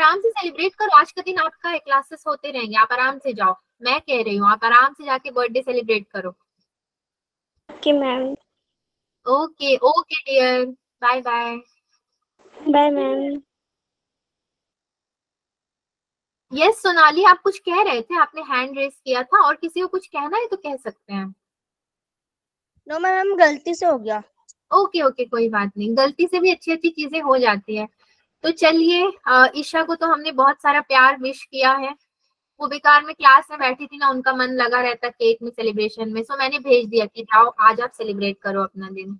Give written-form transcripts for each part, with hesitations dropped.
आराम से सेलिब्रेट करो, आज का दिन आपका है, क्लासेस होते रहेंगे, आप आराम से जाओ, मैं कह रही हूँ आप आराम से जाके बर्थडे सेलिब्रेट करो। Okay ma'am. Okay okay dear, bye bye. Bye ma'am. Yes Sonali, आप कुछ कह रहे थे, आपने हैंड रेस किया था, और किसी को कुछ कहना है तो कह सकते हैं। नो मैम, गलती से हो गया। ओके ओके, कोई बात नहीं, गलती से भी अच्छी अच्छी चीजें हो जाती है। तो चलिए, ईशा को तो हमने बहुत सारा प्यार विश किया है, वो बेकार में क्लास में बैठी थी ना, उनका मन लगा रहता केक में सेलिब्रेशन में, सो मैंने भेज दिया कि जाओ आज आप सेलिब्रेट करो अपना दिन।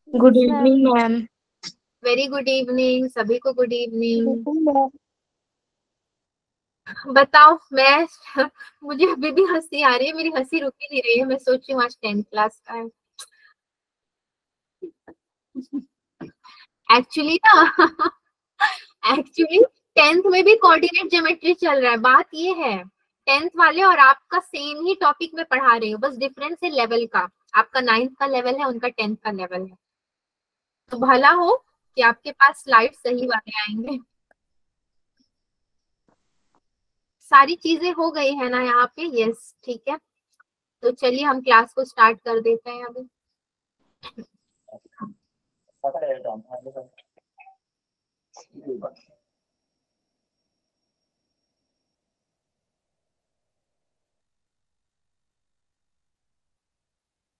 Good evening ma'am. Very good evening, सभी को गुड इवनिंग। बताओ, मैं मुझे अभी भी हंसी आ रही है, मेरी हंसी रुक ही नहीं रही है, मैं सोच रही हूँ आज 10th क्लास का है। एक्चुअली ना एक्चुअली 10th में भी कोऑर्डिनेट ज्योमेट्री चल रहा है, बात ये है 10th वाले और आपका सेम ही टॉपिक में पढ़ा रही हूँ, बस डिफरेंस है लेवल का, आपका 9th का लेवल है, उनका 10th का लेवल है, तो भला हो कि आपके पास स्लाइड सही वाले आएंगे। सारी चीजें हो गई है ना यहाँ पे, यस ठीक है, तो चलिए हम क्लास को स्टार्ट कर देते हैं अभी।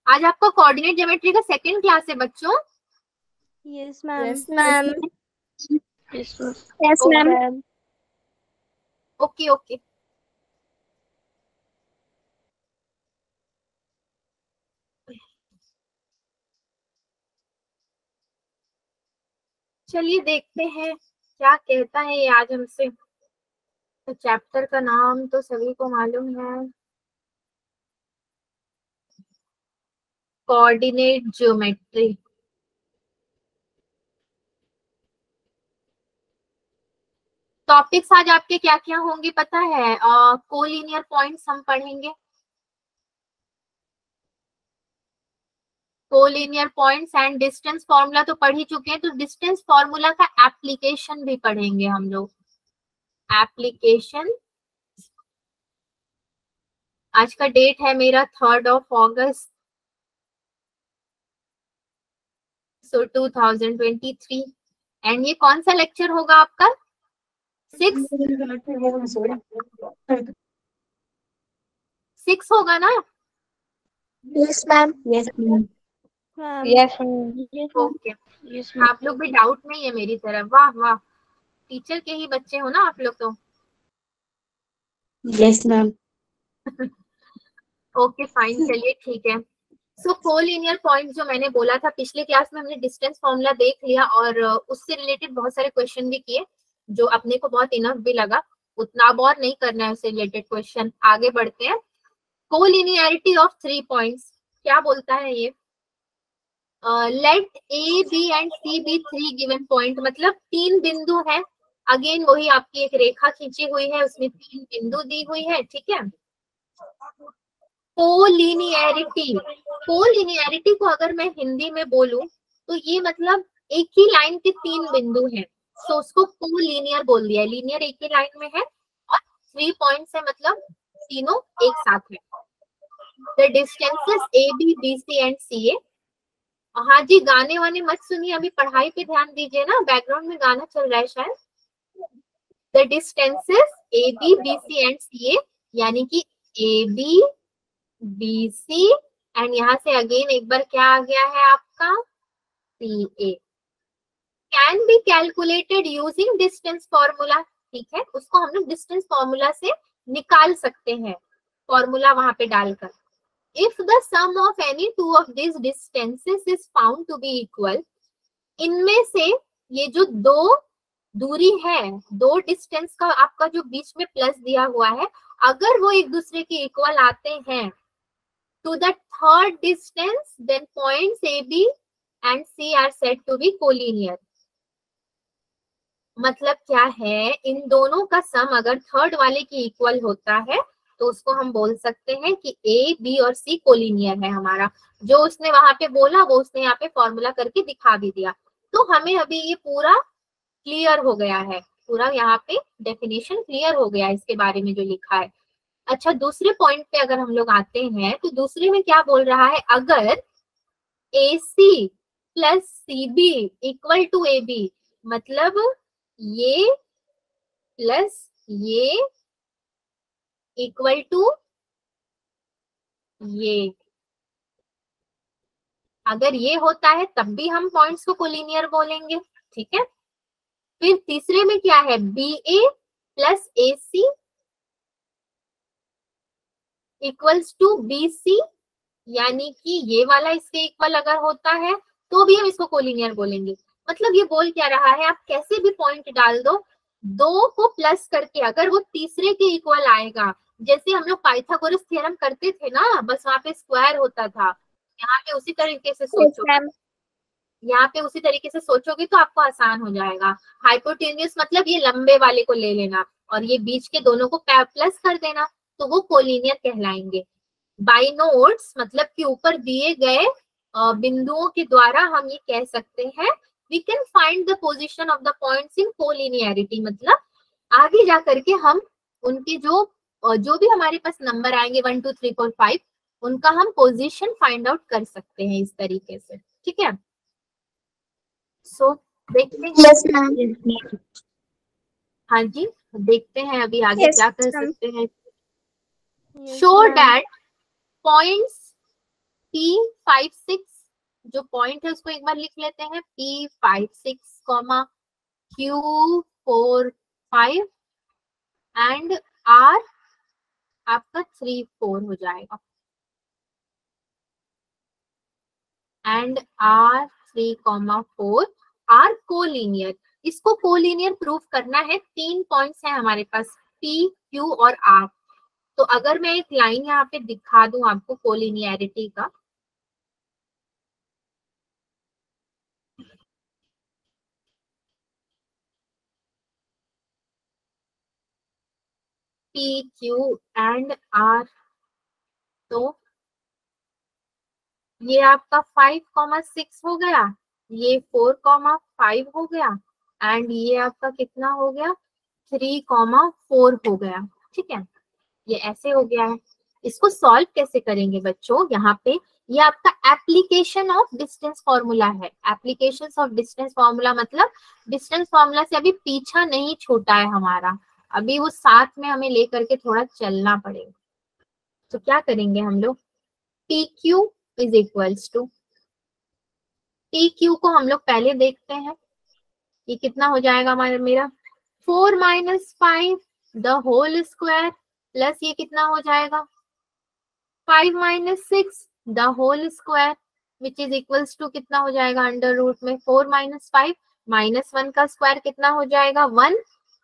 आज आपका कोऑर्डिनेट ज्योमेट्री का सेकंड क्लास है बच्चों। Yes ma'am. Yes ma'am. Yes ma'am. Okay okay, चलिए देखते हैं क्या कहता है ये आज हमसे। तो चैप्टर का नाम तो सभी को मालूम है, कोऑर्डिनेट ज्योमेट्री। टॉपिक्स आज आपके क्या क्या होंगे पता है, कोलिनियर पॉइंट्स हम पढ़ेंगे, collinear points and distance formula तो पढ़ ही चुके हैं, तो डिस्टेंस फॉर्मूला का एप्लीकेशन भी पढ़ेंगे हम लोग, एप्लीकेशन। आज का डेट है मेरा 3rd of August, so 2023, and ये कौन सा लेक्चर होगा आपका 6 होगा ना। Yes ma'am. Yes ma'am. Yes okay, आप लोग भी डाउट नहीं है मेरी तरह, वाह वाह, टीचर के ही बच्चे हो ना आप लोग तो। Yes ma'am. ओके फाइन, चलिए ठीक है। सो कोलिनियर पॉइंट जो मैंने बोला था, पिछले क्लास में हमने डिस्टेंस फॉर्मूला देख लिया और उससे रिलेटेड बहुत सारे क्वेश्चन भी किए, जो अपने को बहुत इनफ भी लगा, उतना अब और नहीं करना है उससे रिलेटेड क्वेश्चन। आगे बढ़ते हैं, कोलिनियरिटी ऑफ 3 पॉइंट्स क्या बोलता है ये, let A B and C be 3 given point, मतलब 3 बिंदु है, अगेन वही आपकी एक रेखा खींची हुई है, उसमें 3 बिंदु दी हुई है, ठीक है। कोलिनियरिटी, कोलिनियरिटी को अगर मैं हिंदी में बोलूं तो ये मतलब एक ही लाइन के 3 बिंदु हैं, सो उसको कोलिनियर बोल दिया, लीनियर एक ही लाइन में है और 3 पॉइंट्स है, मतलब तीनों एक साथ है। The distances A B B C and C A. हाँ जी, गाने वाने मत सुनिए, अभी पढ़ाई पे ध्यान दीजिए ना, बैकग्राउंड में गाना चल रहा है शायद। The distances A B B C and C A, यानी कि A B B C and यहाँ से अगेन एक बार क्या आ गया है आपका C A, can be calculated using distance formula, ठीक है, उसको हम लोग डिस्टेंस फॉर्मूला से निकाल सकते हैं, फॉर्मूला वहां पे डालकर। If the sum of any two of these distances is found to be equal, इनमें से ये जो दो दूरी है, दो डिस्टेंस का आपका जो बीच में प्लस दिया हुआ है, अगर वो एक दूसरे के इक्वल आते हैं, to the third distance, then points AB and C are said to be collinear। मतलब क्या है, इन दोनों का सम अगर थर्ड वाले की इक्वल होता है तो उसको हम बोल सकते हैं कि ए बी और सी कोलिनियर है हमारा। जो उसने वहां पे बोला वो उसने यहाँ पे फॉर्मूला करके दिखा भी दिया। तो हमें अभी ये पूरा क्लियर हो गया है, पूरा यहाँ पे डेफिनेशन क्लियर हो गया है इसके बारे में जो लिखा है। अच्छा, दूसरे पॉइंट पे अगर हम लोग आते हैं तो दूसरे में क्या बोल रहा है, अगर AC plus CB equal to AB, मतलब ये प्लस ये इक्वल टू ये, अगर ये होता है तब भी हम पॉइंट्स को कोलिनियर बोलेंगे, ठीक है। फिर तीसरे में क्या है, BA plus AC equals to BC, यानी कि ये वाला इसके इक्वल अगर होता है तो भी हम इसको कोलिनियर बोलेंगे। मतलब ये बोल क्या रहा है, आप कैसे भी पॉइंट डाल दो, दो को प्लस करके अगर वो तीसरे के इक्वल आएगा, जैसे हम लोग पाइथागोरस थ्योरम करते थे ना, बस वहां पे स्क्वायर होता था, यहाँ पे उसी तरीके से सोचो, यहाँ पे उसी तरीके से सोचोगे तो आपको आसान हो जाएगा। हाइपोटेन्यूस मतलब ये लंबे वाले को ले लेना और ये बीच के दोनों को प्लस कर देना, तो वो कोलिनियर कहलाएंगे। बाई नोट्स मतलब कि ऊपर दिए गए बिंदुओं के द्वारा हम ये कह सकते हैं, we can find the position of the points in collinearity, मतलब आगे जा करके हम उनके जो भी हमारे पास नंबर आएंगे 1 2 3 4 5, उनका हम पोजीशन फाइंड आउट कर सकते हैं इस तरीके से, ठीक है। सो देखते हैं। Yes ma'am. हाँ जी, देखते हैं अभी आगे Yes, क्या कर ma'am. सकते हैं। Yes, show ma'am. That points P5 6, जो पॉइंट है उसको एक बार लिख लेते हैं, P5 6, Q4 5 एंड R आपका 3 4 हो जाएगा, एंड R3, 4 आर कोलिनियर। इसको कोलिनियर प्रूफ करना है, 3 पॉइंट्स हैं हमारे पास P, Q और R। तो अगर मैं एक लाइन यहाँ पे दिखा दूं आपको कोलिनियरिटी का, P, Q एंड R, तो ये आपका 5, 6 हो गया, ये 4, 5 हो गया, एंड ये आपका कितना हो गया, 3, 4 हो गया, ठीक है। ये ऐसे हो गया है। इसको सॉल्व कैसे करेंगे बच्चों, यहाँ पे ये आपका एप्लीकेशन ऑफ डिस्टेंस फॉर्मूला है। एप्लीकेशन ऑफ डिस्टेंस फॉर्मूला मतलब डिस्टेंस फॉर्मूला से अभी पीछा नहीं छूटा है हमारा, अभी वो साथ में हमें लेकर के थोड़ा चलना पड़ेगा। तो क्या करेंगे हम लोग, P Q is equals to, P Q को हम लोग पहले देखते हैं, ये कितना हो जाएगा हमारा, मेरा 4 - 5 द होल स्क्वायर, प्लस ये कितना हो जाएगा 5 - 6 the whole square, which is equals to कितना हो जाएगा अंडर रूट में 4 - 5, -1 का स्क्वायर कितना हो जाएगा 1,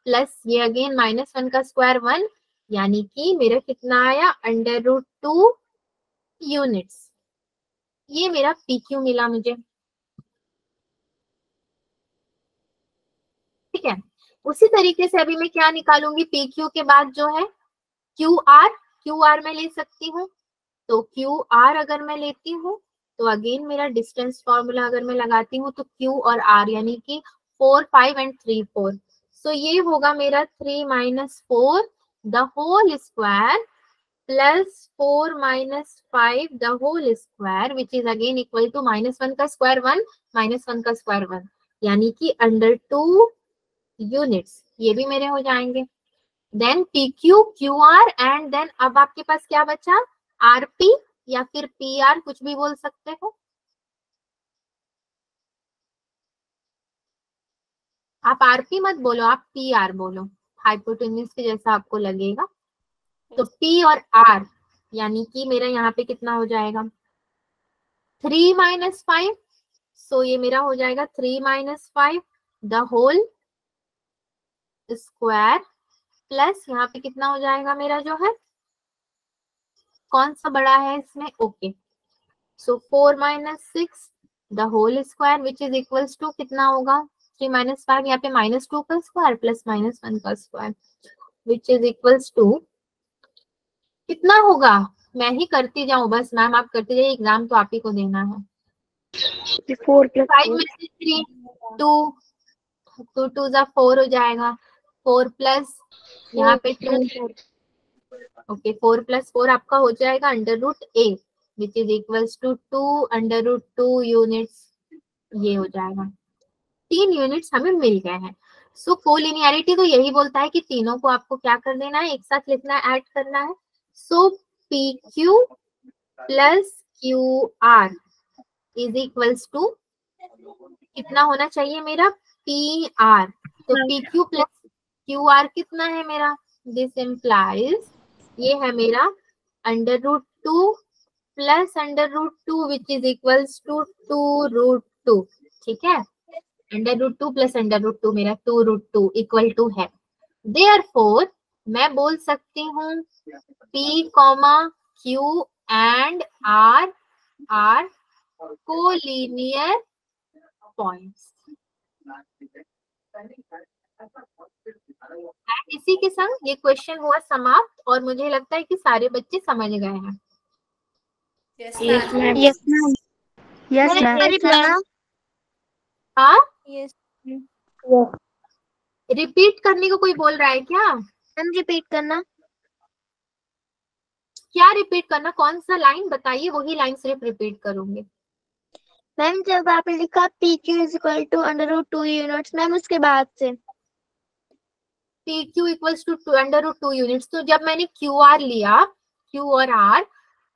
प्लस ये अगेन -1 का स्क्वायर 1, यानी कि मेरा कितना आया अंडर रूट 2 यूनिट्स। ये मेरा PQ मिला मुझे, ठीक है। उसी तरीके से अभी मैं क्या निकालूंगी, PQ के बाद जो है QR, QR मैं ले सकती हूँ। तो QR अगर मैं लेती हूँ तो अगेन मेरा डिस्टेंस फॉर्मूला अगर मैं लगाती हूँ तो Q और R यानी कि 4 5 एंड 3 4, सो ये होगा मेरा 3 - 4 the whole square plus 4 - 5 the whole square, which is again equal to -1 का स्क्वायर 1, -1 का स्क्वायर 1, यानी कि अंडर 2 यूनिट्स, ये भी मेरे हो जाएंगे। Then PQ, QR and then अब आपके पास क्या बचा, RP या फिर PR, कुछ भी बोल सकते हो आप। RP मत बोलो, आप PR बोलो, हाइपोटेन्यूज के जैसा आपको लगेगा। तो P और R यानी कि मेरा यहाँ पे कितना हो जाएगा 3 - 5, सो ये मेरा हो जाएगा 3 - 5 द होल स्क्वायर, प्लस यहाँ पे कितना हो जाएगा मेरा जो है, कौन सा बड़ा है इसमें, okay, so 4 - 6 the whole square, which is equals to कितना होगा 3 - 5, यहाँ पे -2 का स्क्वायर प्लस -1 का square, which is equals to कितना होगा, मैं ही करती जाऊं बस, मैम आप करते जाइए, एग्जाम तो आप ही को देना है। 4 + 5 4. में से 3 2 2 2 जा 4 हो जाएगा, 4 प्लस यहाँ पे 2, ओके 4 प्लस 4 आपका हो जाएगा under root A which is equals to 2 under root 2 units, ये हो जाएगा। 3 यूनिट्स हमें मिल गए हैं। सो कोलिनियरिटी तो यही बोलता है कि तीनों को आपको क्या कर देना है, एक साथ लिखना है, ऐड करना है। So P Q plus Q R is equals to कितना होना चाहिए मेरा, पी आर। तो P Q plus Q R कितना है मेरा, दिस इम्प्लाइज ये है मेरा under root 2 plus under root 2 which is equals to 2 root 2, ठीक है। Under root 2 plus under root 2 मेरा 2 रूट 2 इक्वल टू है। देयरफॉर मैं बोल सकती हूँ P comma Q and R are collinear points. इसी के संग ये क्वेश्चन हुआ समाप्त और मुझे लगता है कि सारे बच्चे समझ गए हैं। Yes, ma'am. Yes ma'am, yes ma'am, हाँ, यस रिपीट करने को कोई बोल रहा है क्या? मैम, रिपीट करना। क्या रिपीट करना, कौन सा लाइन बताइए, वही लाइन सिर्फ रिपीट करूंगी। मैम जब आपने लिखा P Q is equal to under root 2 units, ma'am उसके बाद से P Q equals to under root 2 units, तो जब मैंने क्यू आर लिया, क्यू और आर,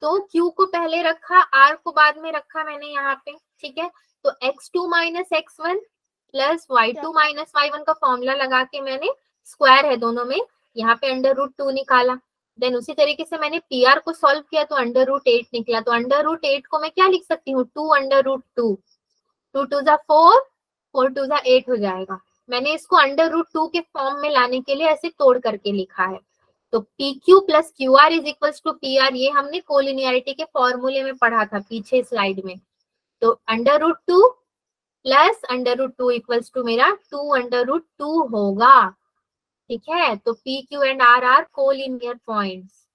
तो क्यू को पहले रखा, आर को बाद में रखा मैंने यहाँ पे, ठीक है। तो x2 minus x1 plus y2 minus y1 का फॉर्मूला लगा के मैंने, स्क्वायर है दोनों में, यहाँ पे अंडर रूट 2 निकाला। देन उसी तरीके से मैंने पी आर को सॉल्व किया तो अंडर रूट 8 निकला। तो अंडर रूट 8 को मैं क्या लिख सकती हूँ, 2 अंडर रूट 2, 2 2 जा 4, 4 2 जा 8 हो जाएगा। मैंने इसको अंडर रूट 2 के फॉर्म में लाने के लिए ऐसे तोड़ करके लिखा है। तो P Q plus Q R is equals to P R, ये हमने कोलिनियरिटी के फॉर्मूले में पढ़ा था पीछे स्लाइड में। तो under root 2 plus under root 2 equals to मेरा 2 अंडर रूट 2 होगा, ठीक है। तो P Q and R are collinear points,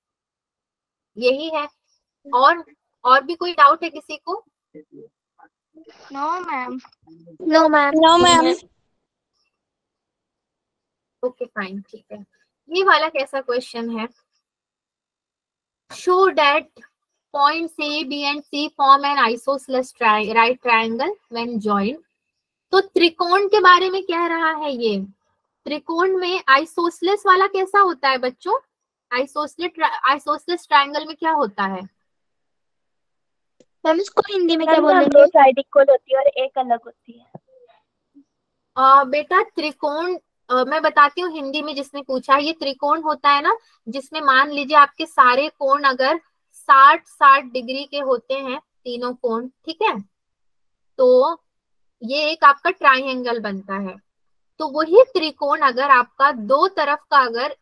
यही है। और भी कोई डाउट है किसी को? No ma'am, no ma'am, no ma'am. Okay fine, ठीक है। ये वाला कैसा क्वेश्चन है, show that points A B and C form an isosceles right triangle when joined. तो त्रिकोण के बारे में कह रहा है ये। त्रिकोण में आइसोसेलेस वाला कैसा होता है बच्चों, आइसोसेलेस ट्रायंगल में क्या होता है? मैम इसको हिंदी में क्या बोलेंगे? दो साइड इक्वल होती है और एक अलग होती है। बेटा त्रिकोण मैं बताती हूँ हिंदी में, जिसने पूछा ये त्रिकोण होता है ना, जिसमें मान लीजिए आपके सारे कोण अगर 60-60 डिग्री के होते हैं, तीनों कोण, ठीक है, तो ये एक आपका ट्राइंगल बनता है। तो वही त्रिकोण अगर आपका दो तरफ का अगर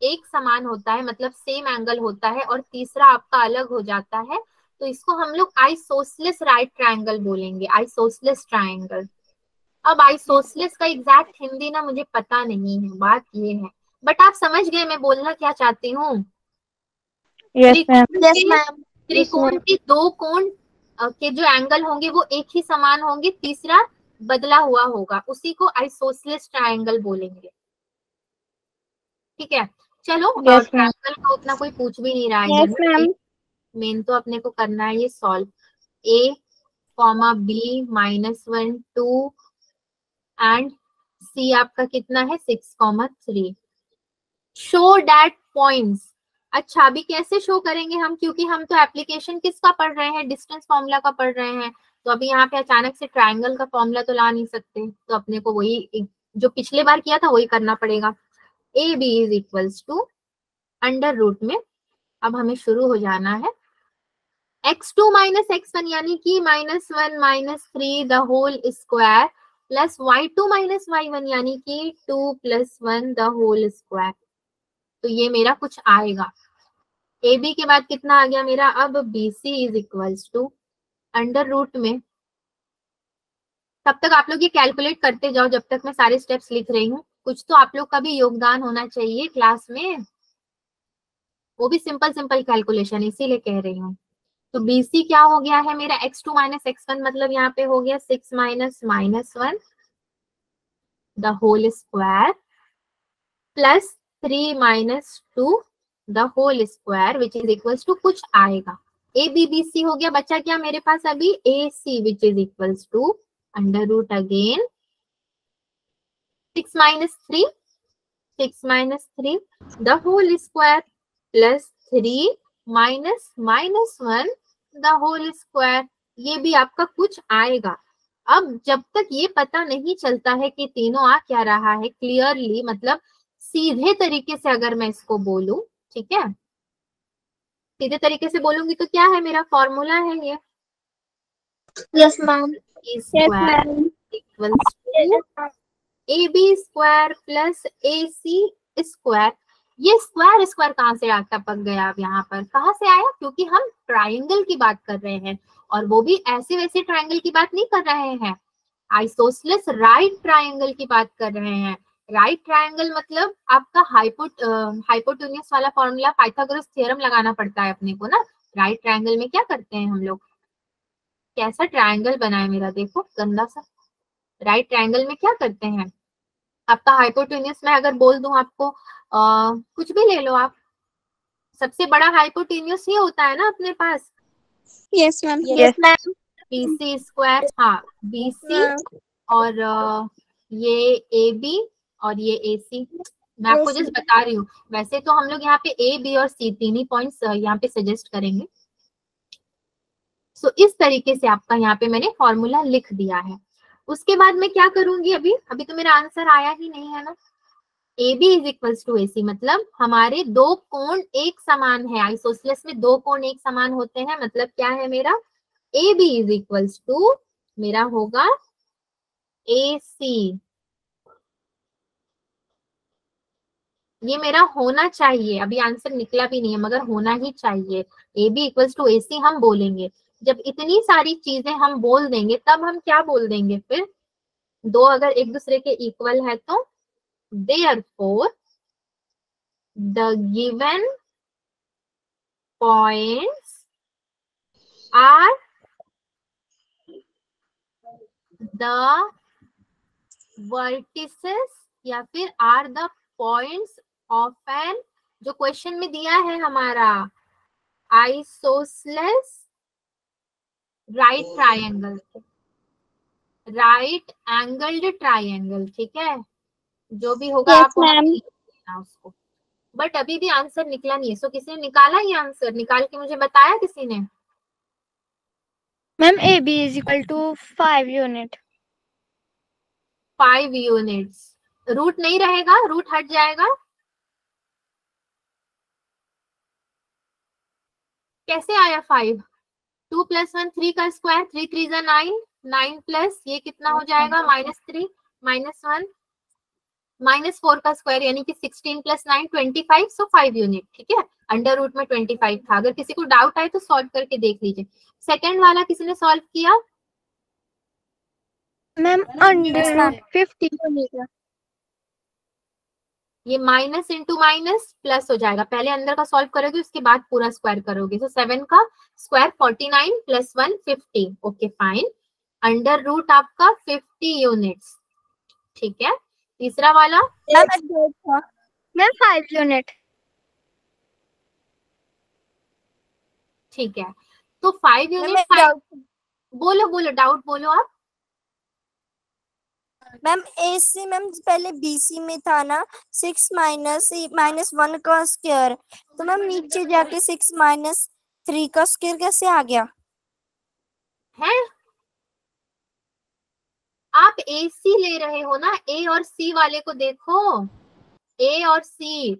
एक समान होता है, मतलब सेम एंगल होता है, और तीसरा आपका अलग हो जाता है, तो इसको हम लोग आइसोसेलेस राइट ट्रायंगल बोलेंगे, आइसोसेलेस ट्रायंगल। अब आइसोसेलेस का एग्जैक्ट हिंदी ना मुझे पता नहीं है, बात ये है, बट आप समझ गए मैं बोलना क्या चाहती हूँ। त्रिकोण के दो कोण के जो एंगल होंगे वो एक ही समान होंगे, तीसरा बदला हुआ होगा, उसी को आइसोसेलेस ट्रायंगल बोलेंगे, ठीक है। चलो, ट्रायंगल का उतना कोई पूछ भी नहीं रहा है, मेन तो अपने को करना है ये solve. A comma B -1 2 and C आपका कितना है 6,3। Show that points. अच्छा, अभी कैसे शो करेंगे हम, क्योंकि हम तो एप्लीकेशन किसका पढ़ रहे हैं, डिस्टेंस फॉर्मूला का पढ़ रहे हैं। तो अभी यहाँ पे अचानक से ट्रायंगल का फॉर्मूला तो ला नहीं सकते, तो अपने को वही जो पिछले बार किया था वही करना पड़ेगा। A B is equals to under root में, अब हमें शुरू हो जाना है, x2 माइनस x1 यानी कि -1 -3 the whole square plus y2 minus y1 यानी कि 2 + 1 द होल स्क्वायर। तो ये मेरा कुछ आएगा। ए बी के बाद कितना आ गया मेरा, अब B C is equals to under root में, तब तक आप लोग ये कैलकुलेट करते जाओ जब तक मैं सारे स्टेप्स लिख रही हूँ। कुछ तो आप लोग का भी योगदान होना चाहिए क्लास में, वो भी सिंपल सिंपल कैलकुलेशन, इसीलिए कह रही हूँ। तो BC क्या हो गया है मेरा, x2 माइनस x1, मतलब यहाँ पे हो गया 6 - -1 the whole square plus 3 minus 2 the whole square which is equals to कुछ आएगा। ए बी बी सी हो गया, बचा क्या मेरे पास अभी A C which is equals to under root again 6 minus 3 6 minus 3 the whole square plus 3 minus minus 1 the whole square. ये भी आपका कुछ आएगा। अब जब तक ये पता नहीं चलता है कि तीनों आ क्या रहा है क्लियरली, मतलब सीधे तरीके से अगर मैं इसको बोलूं, ठीक है, सीधे तरीके से बोलूंगी तो क्या है मेरा फॉर्मूला है ये yes ma'am. Square equals to A B square plus A C square. ये स्क्वायर स्क्वायर कहाँ से टपक गया? अब यहाँ पर कहाँ से आया? क्योंकि हम ट्राइंगल की बात कर रहे हैं, और वो भी ऐसे वैसे ट्राइंगल की बात नहीं कर रहे हैं, आइसोसेलेस राइट ट्राइंगल की बात कर रहे हैं। राइट ट्राइंगल मतलब आपका हाइपोटेन्यूज वाला फॉर्मूला पाइथागोरस थ्योरम लगाना पड़ता है अपने को ना। राइट ट्राइंगल में क्या करते हैं हम लोग, कैसा ट्राइंगल बना है मेरा, देखो गंदा सा। राइट ट्राइंगल में क्या करते हैं, आपका हाइपोटेन्यूज में अगर बोल दूं आपको, कुछ भी ले लो आप, सबसे बड़ा हाइपोटेन्यूज ही होता है ना अपने पास, yes ma'am. Yes ma'am. BC square, हाँ बीसी और ये ए बी और ये ए सी। मैं आपको जस्ट बता रही हूँ, वैसे तो हम लोग यहाँ पे ए बी और सी तीन ही पॉइंट्स यहाँ पे सजेस्ट करेंगे। सो इस तरीके से आपका यहाँ पे मैंने फॉर्मूला लिख दिया है। उसके बाद मैं क्या करूंगी, अभी अभी तो मेरा आंसर आया ही नहीं है ना। A B is equals to A C, मतलब हमारे दो कोण एक समान है, आइसोसेलेस में दो कोण एक समान होते हैं, मतलब क्या है मेरा A B is equals to मेरा होगा ए सी। ये मेरा होना चाहिए, अभी आंसर निकला भी नहीं है मगर होना ही चाहिए। A B equals to A सी हम बोलेंगे। जब इतनी सारी चीजें हम बोल देंगे तब हम क्या बोल देंगे फिर, दो अगर एक दूसरे के इक्वल है तो therefore the given points are the vertices या फिर are the points of an, जो क्वेश्चन में दिया है हमारा, isosceles right triangle, right angled triangle, ठीक है, जो भी होगा Yes, आप वहां ma'am. लिख देना उसको। बट अभी भी आंसर निकला नहीं है, सो किसी ने निकाला ये आंसर, निकाल के मुझे बताया किसी ने? Ma'am A B is equal to 5 unit. 5 units, root नहीं रहेगा, रूट हट जाएगा। कैसे आया 5? 2 प्लस 1 3 का स्क्वायर, 3 3 जा 9, 9 प्लस ये कितना हो जाएगा -3 -1 -4 का स्क्वायर यानी कि 16 प्लस 9 25, सो 5 यूनिट, ठीक है। अंडर रूट में 25 था। अगर किसी को डाउट आए तो सॉल्व करके देख लीजिए। सेकंड वाला किसी ने सॉल्व किया? Ma'am under root 50 unit. ये माइनस इंटू माइनस प्लस हो जाएगा, पहले अंदर का सॉल्व करोगे उसके बाद पूरा स्क्वायर करोगे। तो 7 का square 49 plus 1 50, okay fine. Under root आपका 50 यूनिट्स, ठीक है। तीसरा वाला मैम 5 यूनिट। ठीक है, तो 5 यूनिट, बोलो बोलो डाउट बोलो आप। मैम ए सी मैम पहले बीसी में था ना 6 माइनस 1 का स्क्वायर, तो मैम नीचे जाके 6 माइनस 3 का स्क्वायर कैसे आ गया है? आप ए सी ले रहे हो ना, ए और सी वाले को देखो, ए और सी,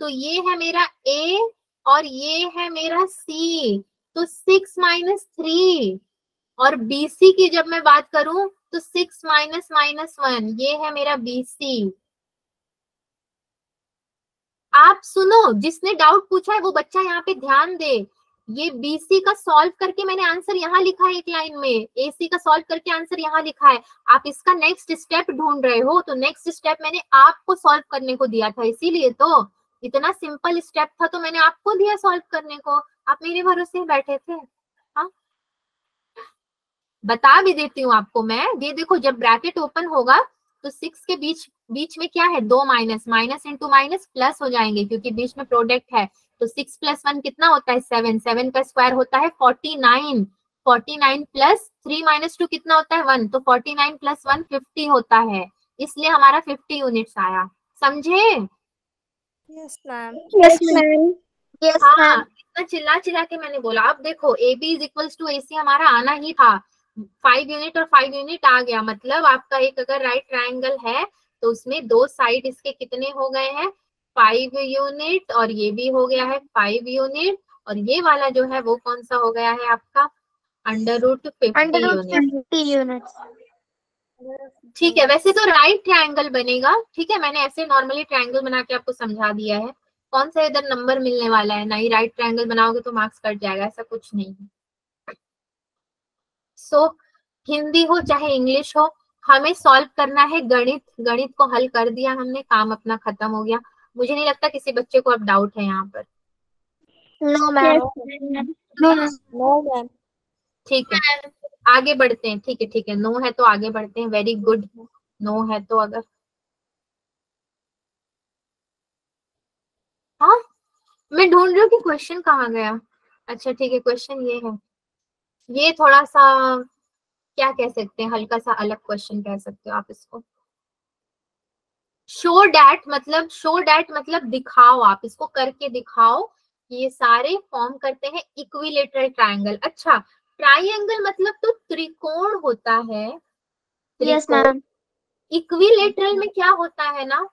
तो ये है मेरा ए और ये है मेरा सी, तो 6 माइनस 3। और बीसी की जब मैं बात करूं तो 6 माइनस -1, ये है मेरा बीसी। आप सुनो, जिसने डाउट पूछा है वो बच्चा यहाँ पे ध्यान दे। ये बीसी का सॉल्व करके मैंने आंसर यहाँ लिखा है एक लाइन में, एसी का सॉल्व करके आंसर यहाँ लिखा है। आप इसका नेक्स्ट स्टेप ढूंढ रहे हो, तो नेक्स्ट स्टेप मैंने आपको सॉल्व करने को दिया था, इसीलिए तो इतना सिंपल स्टेप था तो मैंने आपको दिया सॉल्व करने को, आप मेरे भरोसे बैठे थे। हाँ, बता भी देती हूँ आपको मैं, ये देखो जब ब्रैकेट ओपन होगा तो 6 के बीच बीच में क्या है, 2 minus, minus into minus plus हो जाएंगे क्योंकि बीच में प्रोडक्ट है। तो 6 + 1 कितना होता है 7, 7 का स्क्वायर होता है 49, 49 प्लस 3 - 2 कितना होता है 1, तो 49 + 1 50 होता है, इसलिए हमारा 50 यूनिट्स आया। समझे? Yes ma'am. Yes ma'am. Yes हाँ, मैम। इतना चिल्ला चिल्ला के मैंने बोला। अब देखो AB = AC हमारा आना ही था, 5 यूनिट और 5 यूनिट आ गया। मतलब आपका एक अगर राइट ट्रायंगल है तो उसमें दो साइड इसके कितने हो गए हैं 5 यूनिट, और ये भी हो गया है 5 यूनिट, और ये वाला जो है वो कौन सा हो गया है आपका √50 यूनिट। √50 यूनिट्स। ठीक है, वैसे तो राइट ट्रायंगल बनेगा। ठीक है, मैंने ऐसे नॉर्मली ट्रायंगल बना के आपको समझा दिया है। कौन सा इधर नंबर मिलने वाला है, नहीं राइट ट्रायंगल बनाओगे तो मार्क्स कट जाएगा, ऐसा कुछ नहीं है। सो हिंदी हो चाहे इंग्लिश हो, हमें सॉल्व करना है गणित। गणित को हल कर दिया हमने, काम अपना खत्म हो गया। मुझे नहीं लगता किसी बच्चे को अब डाउट है यहाँ पर। No ma'am. No ma'am. ठीक है, आगे बढ़ते हैं। ठीक है ठीक है, नो है तो आगे बढ़ते हैं। वेरी गुड, नो है तो अगर हाँ, मैं ढूंढ रही हूँ कि क्वेश्चन कहाँ गया। अच्छा ठीक है, क्वेश्चन ये है। ये थोड़ा सा क्या कह सकते हैं, हल्का सा अलग क्वेश्चन कह सकते हो आप इसको। शो डैट मतलब दिखाओ, आप इसको करके दिखाओ। ये सारे फॉर्म करते हैं इक्विलेटरल ट्रायंगल। अच्छा, ट्रायंगल मतलब तो त्रिकोण होता है, यस त्रिकोण। मैम। इक्विलेटरल में क्या होता है ना,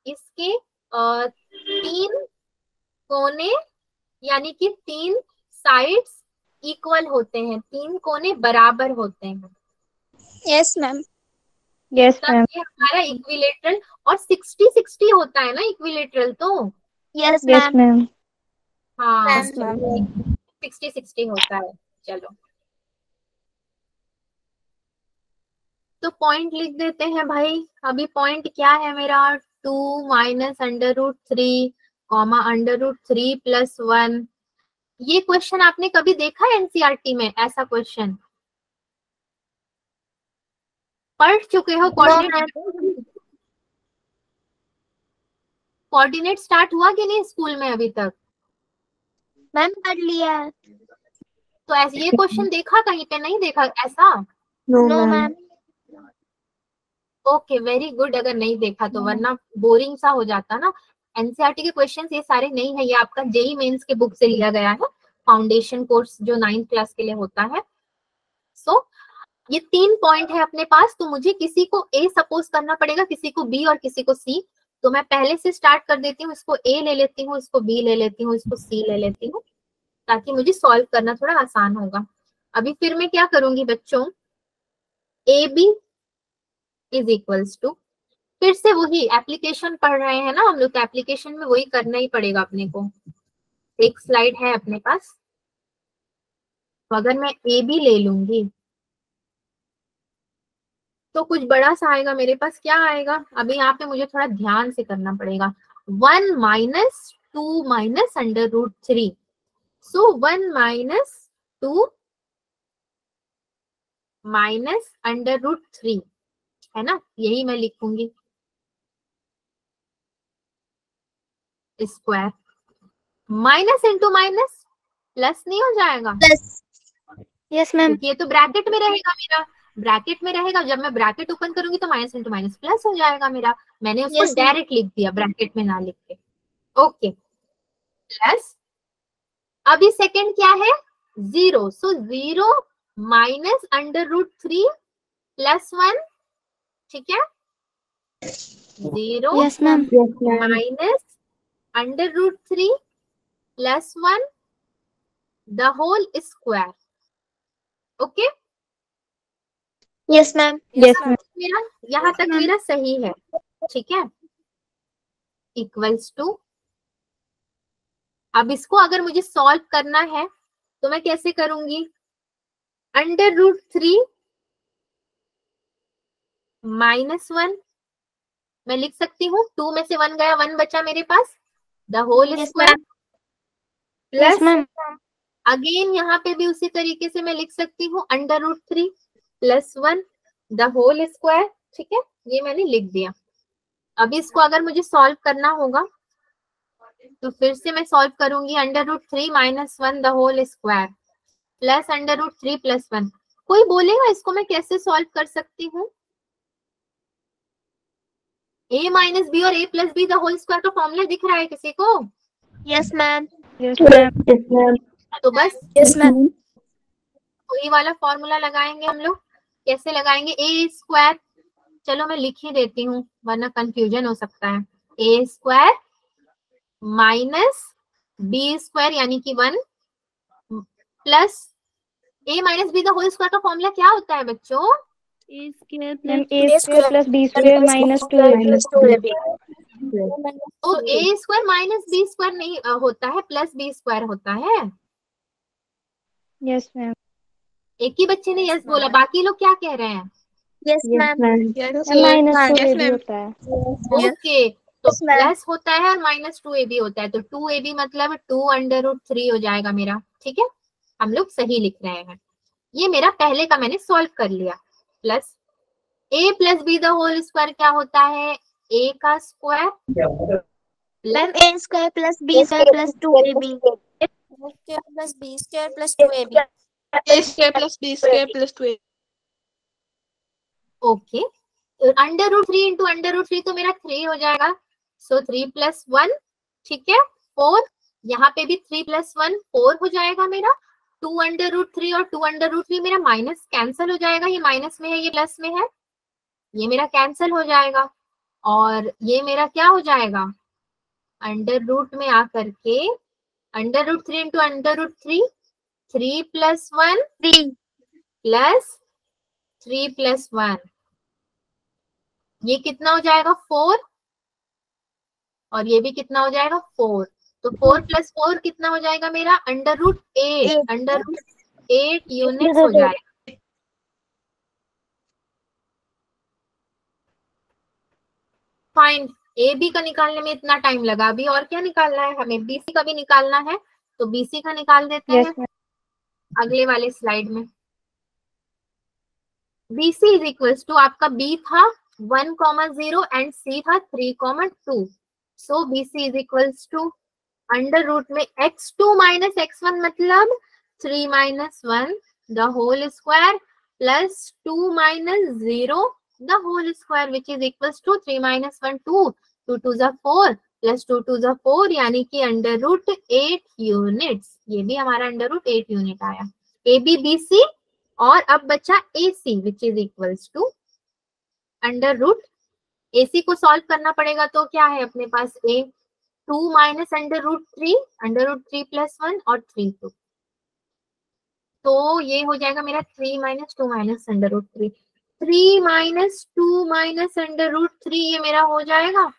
इसके 3 कोने यानी कि 3 साइड्स इक्वल होते हैं, 3 कोने बराबर होते हैं, यस मैम। यस तब मैम। ये हमारा इक्विलेटरल। और 60-60 होता है ना इक्विलेटरल तो। Yes yes ma'am. मैम। हाँ Yes, चलो, ma'am. 60-60 होता है। चलो तो पॉइंट लिख देते हैं भाई। अभी पॉइंट क्या है मेरा, 2 - √3, √3 + 1। ये क्वेश्चन आपने कभी देखा है एनसीईआरटी में? ऐसा क्वेश्चन पढ़ चुके हो? No ma'am. कोऑर्डिनेट स्टार्ट हुआ कि नहीं स्कूल में अभी तक? मैम कर लिया है। तो ऐसे ये क्वेश्चन देखा कहीं पे? नहीं देखा ऐसा? No ma'am. Okay very good, अगर नहीं देखा तो, वरना बोरिंग सा हो जाता ना। एनसीईआरटी के क्वेश्चंस ये सारे नहीं है, ये आपका जेई मेंस के बुक से लिया गया है, फाउंडेशन कोर्स जो 9th क्लास के लिए होता है। सो ये 3 पॉइंट है अपने पास, तो मुझे किसी को ए सपोज करना पड़ेगा, किसी को बी और किसी को सी। तो मैं पहले से स्टार्ट कर देती हूँ, इसको ए ले लेती हूँ, इसको बी ले लेती हूँ, इसको सी ले लेती हूँ, ताकि मुझे सॉल्व करना थोड़ा आसान होगा। अभी फिर मैं क्या करूंगी बच्चों, ए बी = फिर से वही एप्लीकेशन पढ़ रहे हैं ना हम लोग, तो एप्लीकेशन में वही करना ही पड़ेगा अपने को। एक स्लाइड है अपने पास, तो अगर मैं ए बी ले लूंगी तो कुछ बड़ा सा आएगा मेरे पास। क्या आएगा, अभी यहाँ पे मुझे थोड़ा ध्यान से करना पड़ेगा। 1 - 2 - √3, सो 1 - 2 -√3 है ना, यही मैं लिखूंगी square. Minus into minus plus नहीं हो जाएगा? प्लस। Yes ma'am. क्योंकि ये तो ब्रैकेट में रहेगा मेरा, ब्रैकेट में रहेगा। जब मैं ब्रैकेट ओपन करूंगी तो माइनस इंटू माइनस प्लस हो जाएगा मेरा। मैंने उसको यस मैम। डायरेक्ट लिख दिया, ब्रैकेट में ना लिख के। ओके प्लस, अभी सेकंड क्या है 0, सो 0 -√3 + 1, ठीक है 0 yes ma'am. -√3 + 1 the whole square. Okay yes ma'am. मेरा यहाँ तक मेरा सही है, ठीक है इक्वल्स टू। अब इसको अगर मुझे सॉल्व करना है तो मैं कैसे करूंगी, √3 -1 मैं लिख सकती हूँ, 2 में से 1 गया, 1 बचा मेरे पास, the whole yes square ma'am. Plus ma'am. Again यहाँ पे भी उसी तरीके से मैं लिख सकती हूँ √3 + 1 द होल स्क्वायर ठीक है, ये मैंने लिख दिया। अब इसको अगर मुझे सॉल्व करना होगा तो फिर से मैं सॉल्व करूंगी। √3 - 1 द होल स्क्वायर प्लस √3 + 1। कोई बोलेगा इसको मैं कैसे सॉल्व कर सकती हूँ? a - b और a + b the whole square का फॉर्मूला दिख रहा है किसी को? Yes ma'am. तो बस यस मैम। वही वाला फॉर्मूला लगाएंगे हम लोग। कैसे लगाएंगे? a², चलो मैं लिख ही देती हूँ वरना कंफ्यूजन हो सकता है। a² - b² यानी कि 1 plus a - b the whole square का फॉर्मूला क्या होता है बच्चों? A² + B² - 2AB। तो a² - b² नहीं होता है, प्लस b² होता है। Yes ma'am. एक ही बच्चे ने यस बोला, बाकी लोग क्या कह रहे हैं? Yes ma'am. -2AB होता है। ओके, तो Yes, ma'am. प्लस होता है और -2ab होता है, तो 2ab मतलब 2√3 हो जाएगा मेरा। ठीक है, हम लोग सही लिख रहे हैं। ये मेरा पहले का मैंने सॉल्व कर लिया। Plus a + b the whole square क्या होता है? a का square ma'am a² + b² + 2ab। + b² + 2ab। a² + b² + 2ab। Okay, √3 × √3 तो मेरा 3 हो जाएगा। सो 3 + 1, ठीक है 4। यहाँ पे भी 3 + 1 4 हो जाएगा मेरा। 2√3 और 2√3 मेरा माइनस कैंसिल हो जाएगा। ये माइनस में है, ये प्लस में है, ये मेरा कैंसिल हो जाएगा। और ये मेरा क्या हो जाएगा? अंडर रूट में आकर के √3 × √3 3 + 1 3 प्लस 3 + 1, ये कितना हो जाएगा? 4। और ये भी कितना हो जाएगा? 4। तो 4 + 4 कितना हो जाएगा मेरा? √8। √8 यूनिट्स हो जाएगा। फाइन, ए बी का निकालने में इतना टाइम लगा, अभी और क्या निकालना है हमें? बीसी का भी निकालना है, तो बीसी का निकाल देते हैं अगले वाले स्लाइड में। BC = आपका B था 1,0 एंड C था 3,2। सो BC = अंडर रूट में x2 - x1 मतलब 3 - 1 the whole square plus 2 - 0 the whole square which is equals to 3 - 1 2, 2 2 ज़ा 4 प्लस 2 2 ज़ा 4 यानी कि √8 यूनिट्स। ये भी हमारा √8 यूनिट आया। ABBC और अब बचा AC which is equals to √ AC को सॉल्व करना पड़ेगा तो क्या है अपने पास? A 2 - √3 √3 + 1 और 3 2, तो ये हो जाएगा मेरा 3 - 2 - √3। 3 - 2 - √3 ये मेरा हो जाएगा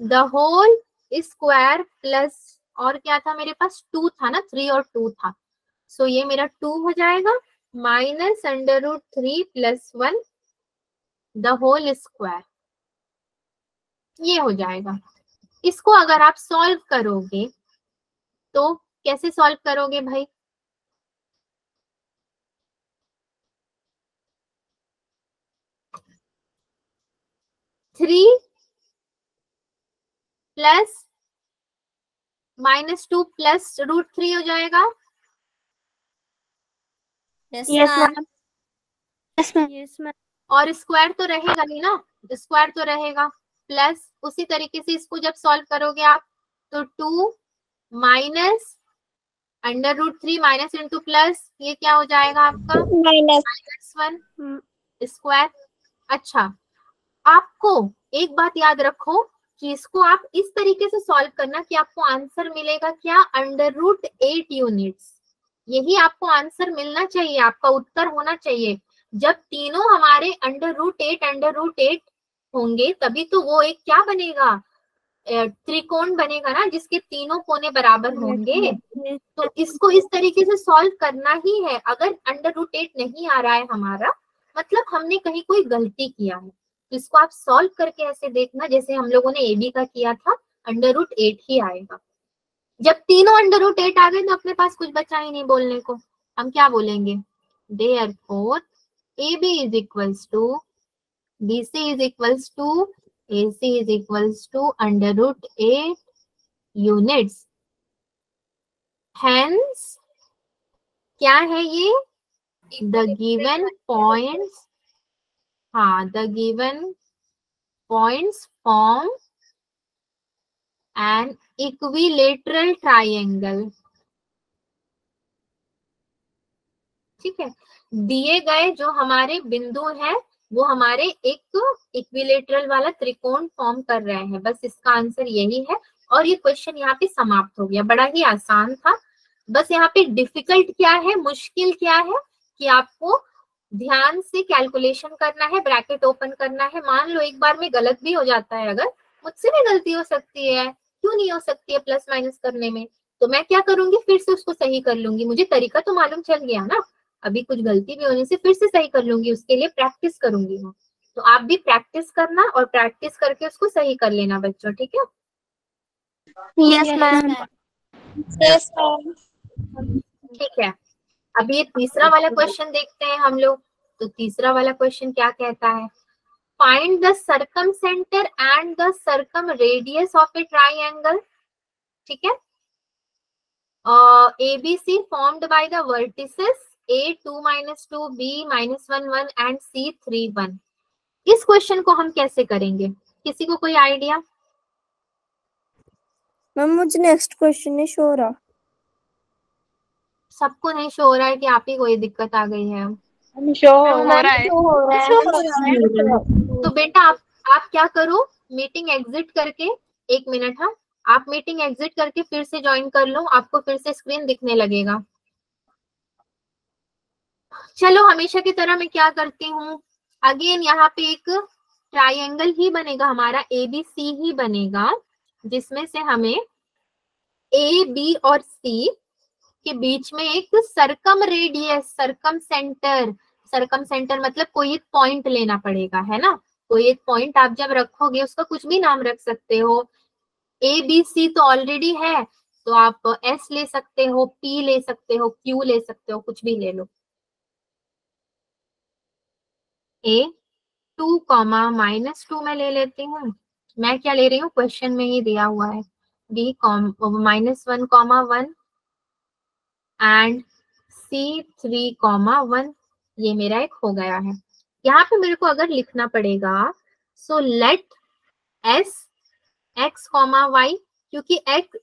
द होल स्क्वायर प्लस, और क्या था मेरे पास? 2 था ना, 3 और 2 था। सो ये मेरा 2 हो जाएगा माइनस √3 + 1 द होल स्क्वायर, ये हो जाएगा। इसको अगर आप सॉल्व करोगे तो कैसे सॉल्व करोगे भाई? थ्री प्लस -2 प्लस √3 हो जाएगा। Yes yes ma'am. Ma'am. Yes ma'am. और स्क्वायर तो रहेगा नहीं ना, स्क्वायर तो रहेगा। प्लस उसी तरीके से इसको जब सॉल्व करोगे आप तो 2 माइनस √3 माइनस इंटू प्लस, ये क्या हो जाएगा आपका? -1 स्क्वायर। अच्छा, आपको एक बात याद रखो कि इसको आप इस तरीके से सॉल्व करना कि आपको आंसर मिलेगा क्या? √8 यूनिट्स। यही आपको आंसर मिलना चाहिए, आपका उत्तर होना चाहिए। जब तीनों हमारे √8 होंगे तभी तो वो एक क्या बनेगा? त्रिकोण बनेगा ना, जिसके तीनों कोने बराबर होंगे। तो इसको इस तरीके से सॉल्व करना ही है। अगर √8 नहीं आ रहा है हमारा, मतलब हमने कहीं कोई गलती किया है। तो इसको आप सॉल्व करके ऐसे देखना जैसे हम लोगों ने AB का किया था, √8 ही आएगा। जब तीनों √8 आ गए तो अपने पास कुछ बचा ही नहीं बोलने को। हम क्या बोलेंगे? Therefore AB = BC is equals to AC is equals to √8 units. Hence क्या है ये? The given points, हाँ, the given points form an equilateral triangle. ठीक है, दिए गए जो हमारे बिंदु हैं वो हमारे एक इक्विलेटरल वाला त्रिकोण फॉर्म कर रहे हैं। बस इसका आंसर यही है और ये क्वेश्चन यहाँ पे समाप्त हो गया। बड़ा ही आसान था। बस यहाँ पे डिफिकल्ट क्या है, मुश्किल क्या है कि आपको ध्यान से कैलकुलेशन करना है, ब्रैकेट ओपन करना है। मान लो एक बार में गलत भी हो जाता है, अगर मुझसे भी गलती हो सकती है, क्यों नहीं हो सकती है प्लस माइनस करने में, तो मैं क्या करूंगी, फिर से उसको सही कर लूंगी। मुझे तरीका तो मालूम चल गया ना, अभी कुछ गलती भी होने से फिर से सही कर लूंगी, उसके लिए प्रैक्टिस करूंगी मैं। तो आप भी प्रैक्टिस करना और प्रैक्टिस करके उसको सही कर लेना बच्चों, ठीक है? Yes ma'am. Yes ma'am. ठीक है, अब ये तीसरा वाला क्वेश्चन देखते हैं हम लोग। तो तीसरा वाला क्वेश्चन क्या कहता है? Find the circum centre and the circum radius of A triangle. ठीक है, ABC formed by the vertices A 2 - 2, B -1 1 and C 3 1। इस क्वेश्चन को हम कैसे करेंगे? किसी को कोई आइडिया? मैम मुझे नेक्स्ट क्वेश्चन नहीं शो हो रहा। सबको नहीं शो हो रहा है कि आप ही कोई दिक्कत आ गई है? शो हो रहा है। तो बेटा आप क्या करो, मीटिंग एग्जिट करके, 1 मिनट, हाँ, आप मीटिंग एग्जिट करके फिर से ज्वाइन कर लो, आपको फिर से स्क्रीन दिखने लगेगा। चलो, हमेशा की तरह मैं क्या करती हूँ, अगेन यहाँ पे एक ट्राइंगल ही बनेगा हमारा, ABC ही बनेगा, जिसमें से हमें A, B और C के बीच में एक सर्कम रेडियस, सर्कम सेंटर मतलब कोई एक पॉइंट लेना पड़ेगा, है ना? कोई एक पॉइंट आप जब रखोगे उसका कुछ भी नाम रख सकते हो। ABC तो ऑलरेडी है, तो आप S ले सकते हो, P ले सकते हो, Q ले सकते हो, कुछ भी ले लो। A 2, -2 मैं ले लेती हूँ। मैं क्या ले रही हूँ, क्वेश्चन में ही दिया हुआ है, B -1, 1 एंड C 3, 1। ये मेरा एक हो गया है। यहाँ पे मेरे को अगर लिखना पड़ेगा, so let S X, Y, क्योंकि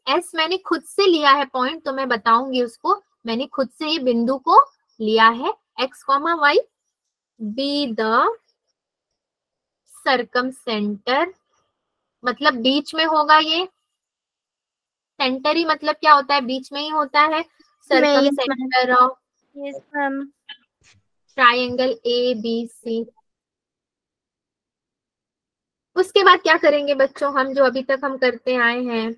S मैंने खुद से लिया है पॉइंट, तो मैं बताऊंगी उसको, मैंने खुद से ये बिंदु को लिया है। X, Y be the circum centre, मतलब बीच में होगा ये। सेंटर ही मतलब क्या होता है, बीच में ही होता है। Circum centre of triangle ABC। उसके बाद क्या करेंगे बच्चों, हम जो अभी तक हम करते आए हैं,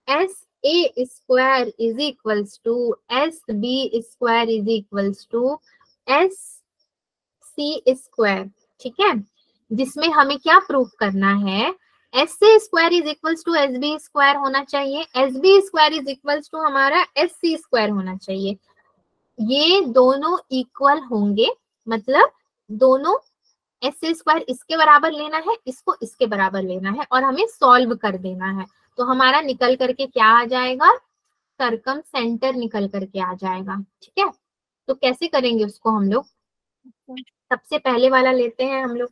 SA square is equals to SB square is equals to SC square. ठीक है, जिसमें हमें क्या प्रूफ करना है, SA square is equals to SB square होना चाहिए, SB square is equals to हमारा SC स्क्वायर होना चाहिए। ये दोनों इक्वल होंगे, मतलब दोनों SA स्क्वायर इसके बराबर लेना है, इसको इसके बराबर लेना है और हमें सॉल्व कर देना है। तो हमारा निकल करके क्या आ जाएगा, सर्कम सेंटर निकल करके आ जाएगा। ठीक है, तो कैसे करेंगे उसको हम लोग, सबसे पहले वाला लेते हैं हम लोग,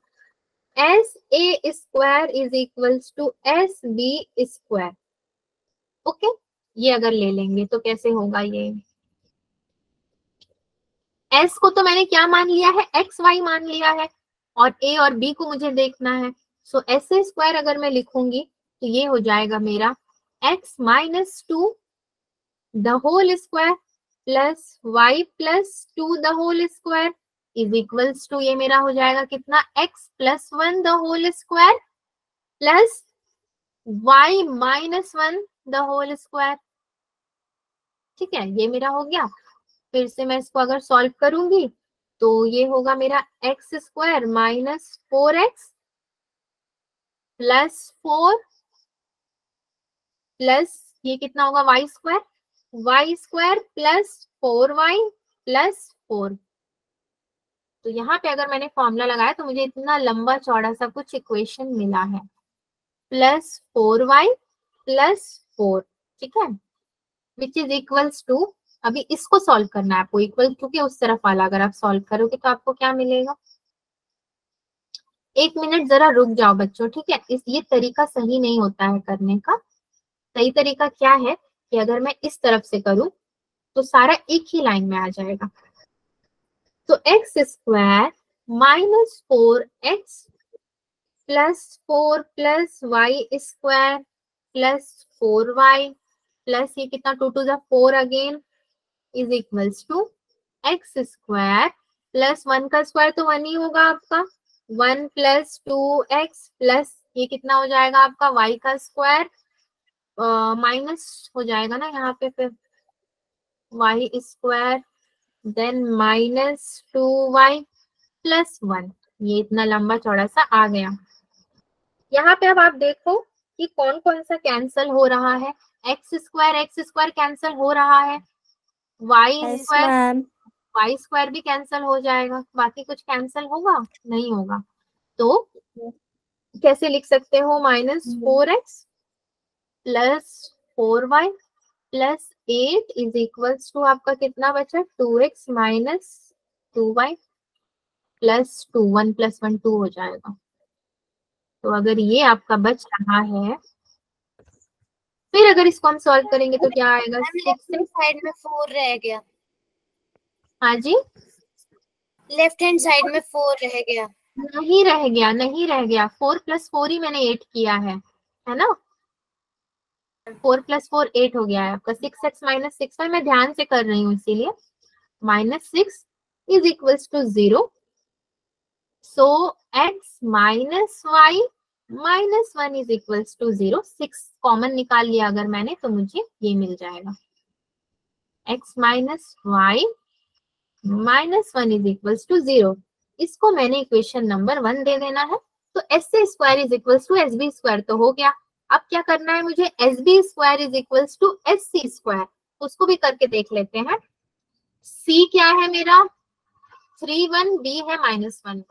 SA square is equals to SB square. Okay, ये अगर ले लेंगे तो कैसे होगा, ये S को तो मैंने क्या मान लिया है, XY मान लिया है, और A और B को मुझे देखना है। सो SA स्क्वायर अगर मैं लिखूंगी तो ये हो जाएगा मेरा X - 2 the whole square plus Y + 2 the whole square is equals to, ये मेरा हो जाएगा कितना, X + 1 the whole square plus Y - 1 the whole square. ठीक है, ये मेरा हो गया। फिर से मैं इसको अगर सॉल्व करूंगी तो ये होगा मेरा X स्क्वायर - 4X + 4 प्लस ये कितना होगा, Y स्क्वायर प्लस 4Y + 4। तो यहाँ पे अगर मैंने फॉर्मूला लगाया तो मुझे इतना लंबा चौड़ा सा कुछ इक्वेशन मिला है, प्लस 4y प्लस 4, ठीक है, विच इज इक्वल्स टू, अभी इसको सॉल्व करना है आपको, इक्वल टू के उस तरफ वाला अगर आप सॉल्व करोगे तो आपको क्या मिलेगा। एक मिनट जरा रुक जाओ बच्चों, ठीक है, ये तरीका सही नहीं होता है करने का। सही तरीका क्या है कि अगर मैं इस तरफ से करूं तो सारा एक ही लाइन में आ जाएगा। तो x square minus 4x plus 4 plus y square plus 4y plus ये कितना 2 to 4 again is equals to x square plus 1 का स्क्वायर तो 1 ही होगा आपका, 1 प्लस 2x प्लस ये कितना हो जाएगा आपका y का स्क्वायर, माइनस हो जाएगा ना यहाँ पे, फिर y square then minus 2y plus 1, ये इतना लंबा चौड़ा सा आ गया। यहाँ पे अब आप देखो कि कौन कौन सा कैंसल हो रहा है, एक्स स्क्वायर कैंसल हो रहा है, वाई स्क्वायर भी कैंसल हो जाएगा, बाकी कुछ कैंसल होगा नहीं होगा। तो कैसे लिख सकते हो, -4x plus 4y plus 8 is equals to आपका कितना बचा 2x minus 2y plus 2, 1 plus 1 2 हो जाएगा। तो अगर ये आपका बच रहा है, फिर अगर इसको हम सॉल्व करेंगे तो क्या आएगा, 6 साइड में 4 रह गया, हाँ जी, लेफ्ट हैंड साइड में 4 रह गया, नहीं रह गया 4 प्लस 4 ही मैंने 8 किया है ना, 4 प्लस 4 8 हो गया है आपका, 6x माइनस 6y मैं ध्यान से कर रही हूँ इसीलिए, -6 is equals to 0, so x minus y minus 1 is equals to 0, 6 common निकाल लिया अगर मैंने तो मुझे ये मिल जाएगा, x minus y minus 1 is equals to 0, इसको मैंने इक्वेशन नंबर 1 दे देना है। तो S C square is equals to S B square तो हो गया, अब क्या करना है मुझे, S B square is equals to S C square, उसको भी करके देख लेते हैं। सी क्या है मेरा 3 1, बी है -1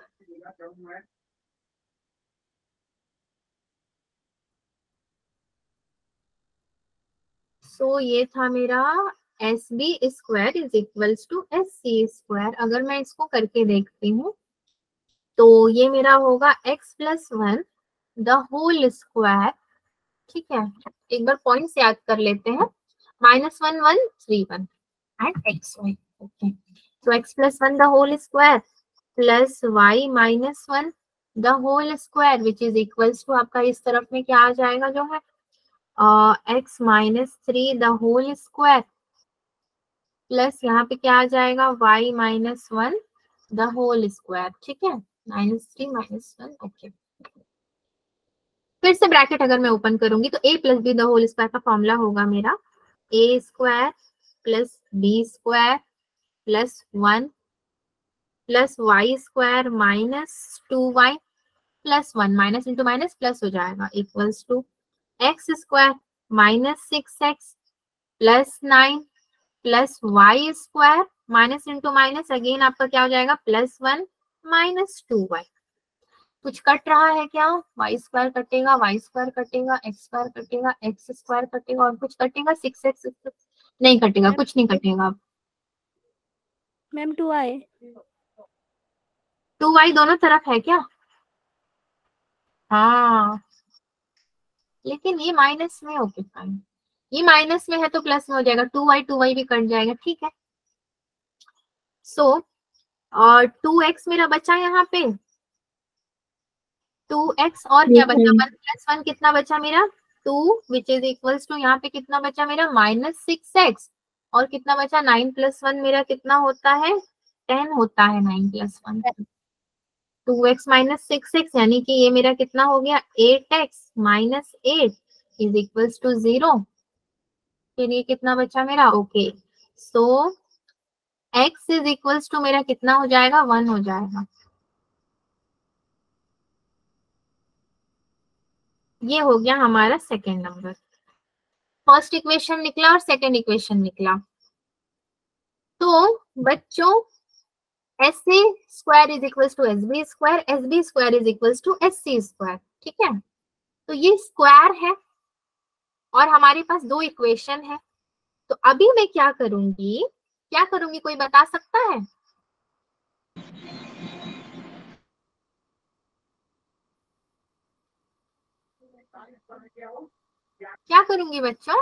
सो ये था मेरा S B square is equals to S C square. अगर मैं इसको करके देखती हूँ तो ये मेरा होगा x plus 1 the whole square, ठीक है, एक बार पॉइंट्स याद कर लेते हैं, -1 1 3 1 एंड x y, ओके, तो x plus 1 the whole square plus y minus 1 the whole square which is equals to आपका इस तरफ में क्या आ जाएगा जो है x minus 3 the whole square plus यहाँ पे क्या आ जाएगा y minus 1 the whole square, ठीक है, -3 -1, ओके। फिर से ब्रैकेट अगर मैं ओपन करूंगी तो a plus B the whole square का फॉर्मूला होगा मेरा a square plus B square plus 1 plus y square minus 2y plus 1, minus into minus plus हो जाएगा equals to x square minus 6x plus 9 plus y square minus into minus again आपका क्या हो जाएगा +1 minus 2y। कुछ cut रहा है क्या, वाई स्क्वायर कटेगा, वाई स्क्वायर कटेगा, एक्स स्क्वायर कटेगा, एक्स स्क्वायर कटेगा और कुछ कटेगा, 6x नहीं कटेगा, कुछ नहीं कटेगा। मैम 2y 2y दोनों तरफ है क्या, हाँ, लेकिन ये माइनस में, ओके फाइन, ये माइनस में है तो प्लस में हो जाएगा, 2y भी कट जाएगा, ठीक है। सो और 2x मेरा बचा यहाँ पे, 2x और क्या बचा 1 प्लस 1 कितना बचा मेरा 2 विच इज इक्वल्स टू यहाँ पे कितना बचा मेरा -6x और कितना बचा 9 प्लस 1 मेरा कितना होता है 10 होता है, 9 प्लस 1 2x माइनस 6x यानी कि ये मेरा कितना हो गया 8x minus 8 is equals to 0, फिर ये कितना बचा मेरा, okay, so x is equals to मेरा कितना हो जाएगा 1 हो जाएगा। ये हो गया हमारा सेकेंड नंबर, फर्स्ट इक्वेशन निकला और सेकेंड इक्वेशन निकला। तो बच्चों SA square is equal to SB square, SB square is equal to SC square. ठीक है, तो ये स्क्वायर है और हमारे पास दो इक्वेशन है। तो अभी मैं क्या करूंगी कोई बता सकता है? क्या करूंगी बच्चों?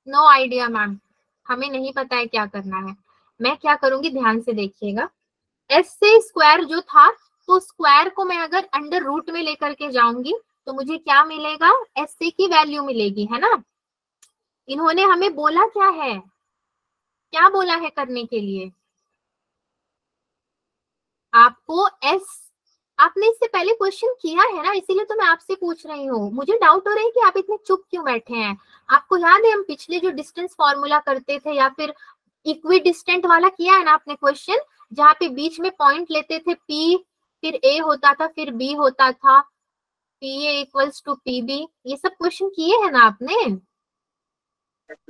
नो आइडिया मैम, हमें नहीं पता है क्या करना है। मैं क्या करूंगी, ध्यान से देखिएगा। एस से स्क्वायर जो था, तो स्क्वायर को मैं अगर अंडर रूट में लेकर के जाऊंगी तो मुझे क्या मिलेगा, एस से की वैल्यू मिलेगी, है ना। इन्होंने हमें बोला क्या है, क्या बोला है करने के लिए? आपको एस, आपने इससे पहले क्वेश्चन किया है ना, इसीलिए तो मैं आपसे पूछ रही हूँ। मुझे डाउट हो रहा है कि आप इतने चुप क्यों बैठे हैं। आपको याद है हम पिछले जो डिस्टेंस फॉर्मूला करते थे या फिर इक्वी डिस्टेंट वाला किया है ना आपने क्वेश्चन, जहाँ पे बीच में पॉइंट लेते थे, P फिर A होता था फिर B होता था, PA इक्वल्स टू PB, ये सब क्वेश्चन किए हैं ना आपने?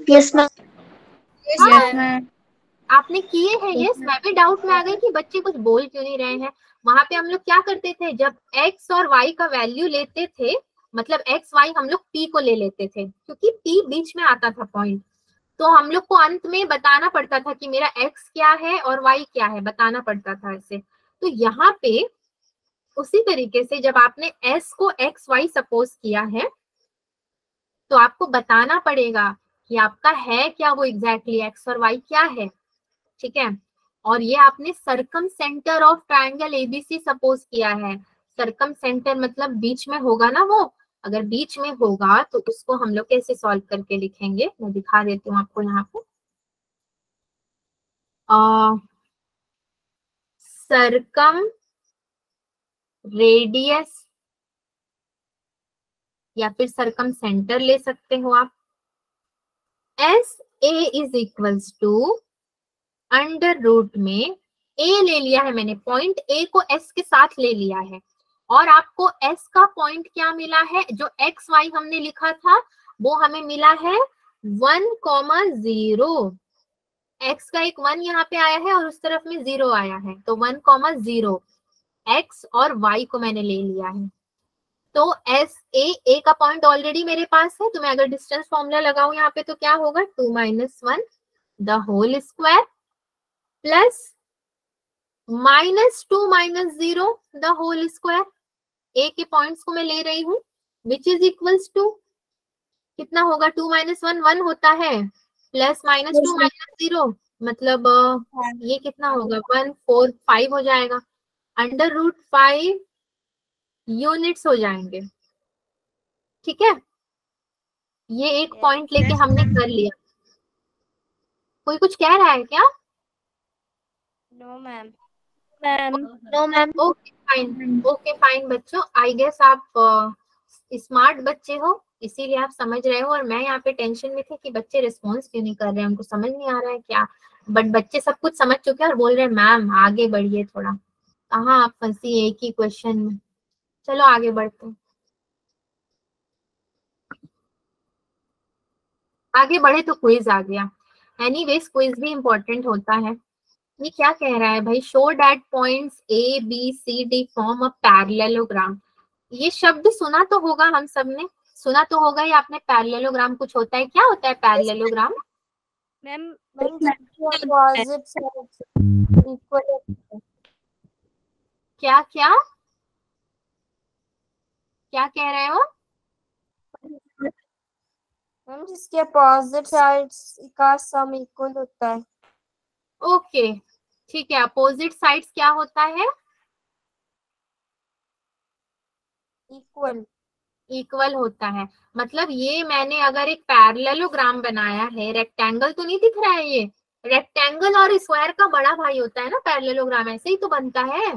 Yes ma'am. Yes ma'am. आपने किए हैं? यस। मैं भी डाउट में आ गई कि बच्चे कुछ बोल क्यों नहीं रहे हैं। वहां पे हम लोग क्या करते थे, जब x और y का वैल्यू लेते थे, मतलब x y हम लोग p को ले लेते थे, क्योंकि p बीच में आता था पॉइंट, तो हम लोग को अंत में बताना पड़ता था कि मेरा x क्या है और y क्या है, बताना पड़ता था ऐसे। तो यहाँ पे उसी तरीके से जब आपने s को x y सपोज किया है, तो आपको बताना पड़ेगा कि आपका है क्या वो एग्जैक्टली x और y क्या है। ठीक है, और ये आपने circumcentre of triangle ABC suppose किया है। सरकम सेंटर मतलब बीच में होगा ना वो, अगर बीच में होगा तो उसको हम लोग कैसे सॉल्व करके लिखेंगे, मैं दिखा देती हूँ आपको यहाँ पे। सरकम रेडियस या फिर सरकम सेंटर ले सकते हो आप। S A is equals to under root में a ले लिया है मैंने, पॉइंट a को s के साथ ले लिया है, और आपको s का पॉइंट क्या मिला है, जो x y हमने लिखा था वो हमें मिला है 1,0। x का एक 1 यहाँ पे आया है और उस तरफ में 0 आया है, तो 1,0 x और y को मैंने ले लिया है। तो एस ए का पॉइंट ऑलरेडी मेरे पास है, तो मैं अगर डिस्टेंस फॉर्मूला लगाऊं यहाँ पे तो क्या होगा, 2 - 1 the whole square plus -2 - 0 the whole square. A के पॉइंट्स को मैं ले रही हूँ, विच इज इक्वल्स टू कितना होगा, 2 - 1 1 होता है, प्लस -2 - 0 मतलब ये कितना होगा, 1 4 5 हो जाएगा, अंडर रूट 5 यूनिट्स हो जाएंगे। ठीक है, ये एक पॉइंट लेके हमने कर लिया। कोई कुछ कह रहा है क्या? No ma'am. No ma'am. Okay fine बच्चों, आई गेस आप स्मार्ट बच्चे हो, इसीलिए आप समझ रहे हो, और मैं यहाँ पे टेंशन में थी कि बच्चे रिस्पॉन्स क्यों नहीं कर रहे हैं, उनको समझ नहीं आ रहा है क्या। बट बच्चे सब कुछ समझ चुके हैं और बोल रहे हैं मैम आगे बढ़िए थोड़ा। कहाँ आप फंसी एक ही क्वेश्चन में। चलो आगे बढ़ते हैं, आगे बढ़े तो क्विज आ गया। एनीवेज क्विज भी इम्पोर्टेंट होता है। ये क्या कह रहा है भाई, show that points A B C D form a parallelogram. ये शब्द सुना तो होगा, हम सब ने सुना तो होगा, ये आपने पैरेललोग्राम कुछ होता है, क्या होता है parallelogram? Ma'am opposite side equal. क्या क्या क्या कह रहे हो? मैम जिसके अपोजिट साइड्स का सम इक्वल होता है। ओके ठीक है, अपोजिट साइड्स क्या होता है? इक्वल होता है। मतलब ये मैंने अगर एक पैरेललोग्राम बनाया है, रेक्टेंगल तो नहीं दिख रहा है, ये रेक्टेंगल और स्क्वायर का बड़ा भाई होता है ना पैरेललोग्राम, ऐसे ही तो बनता है।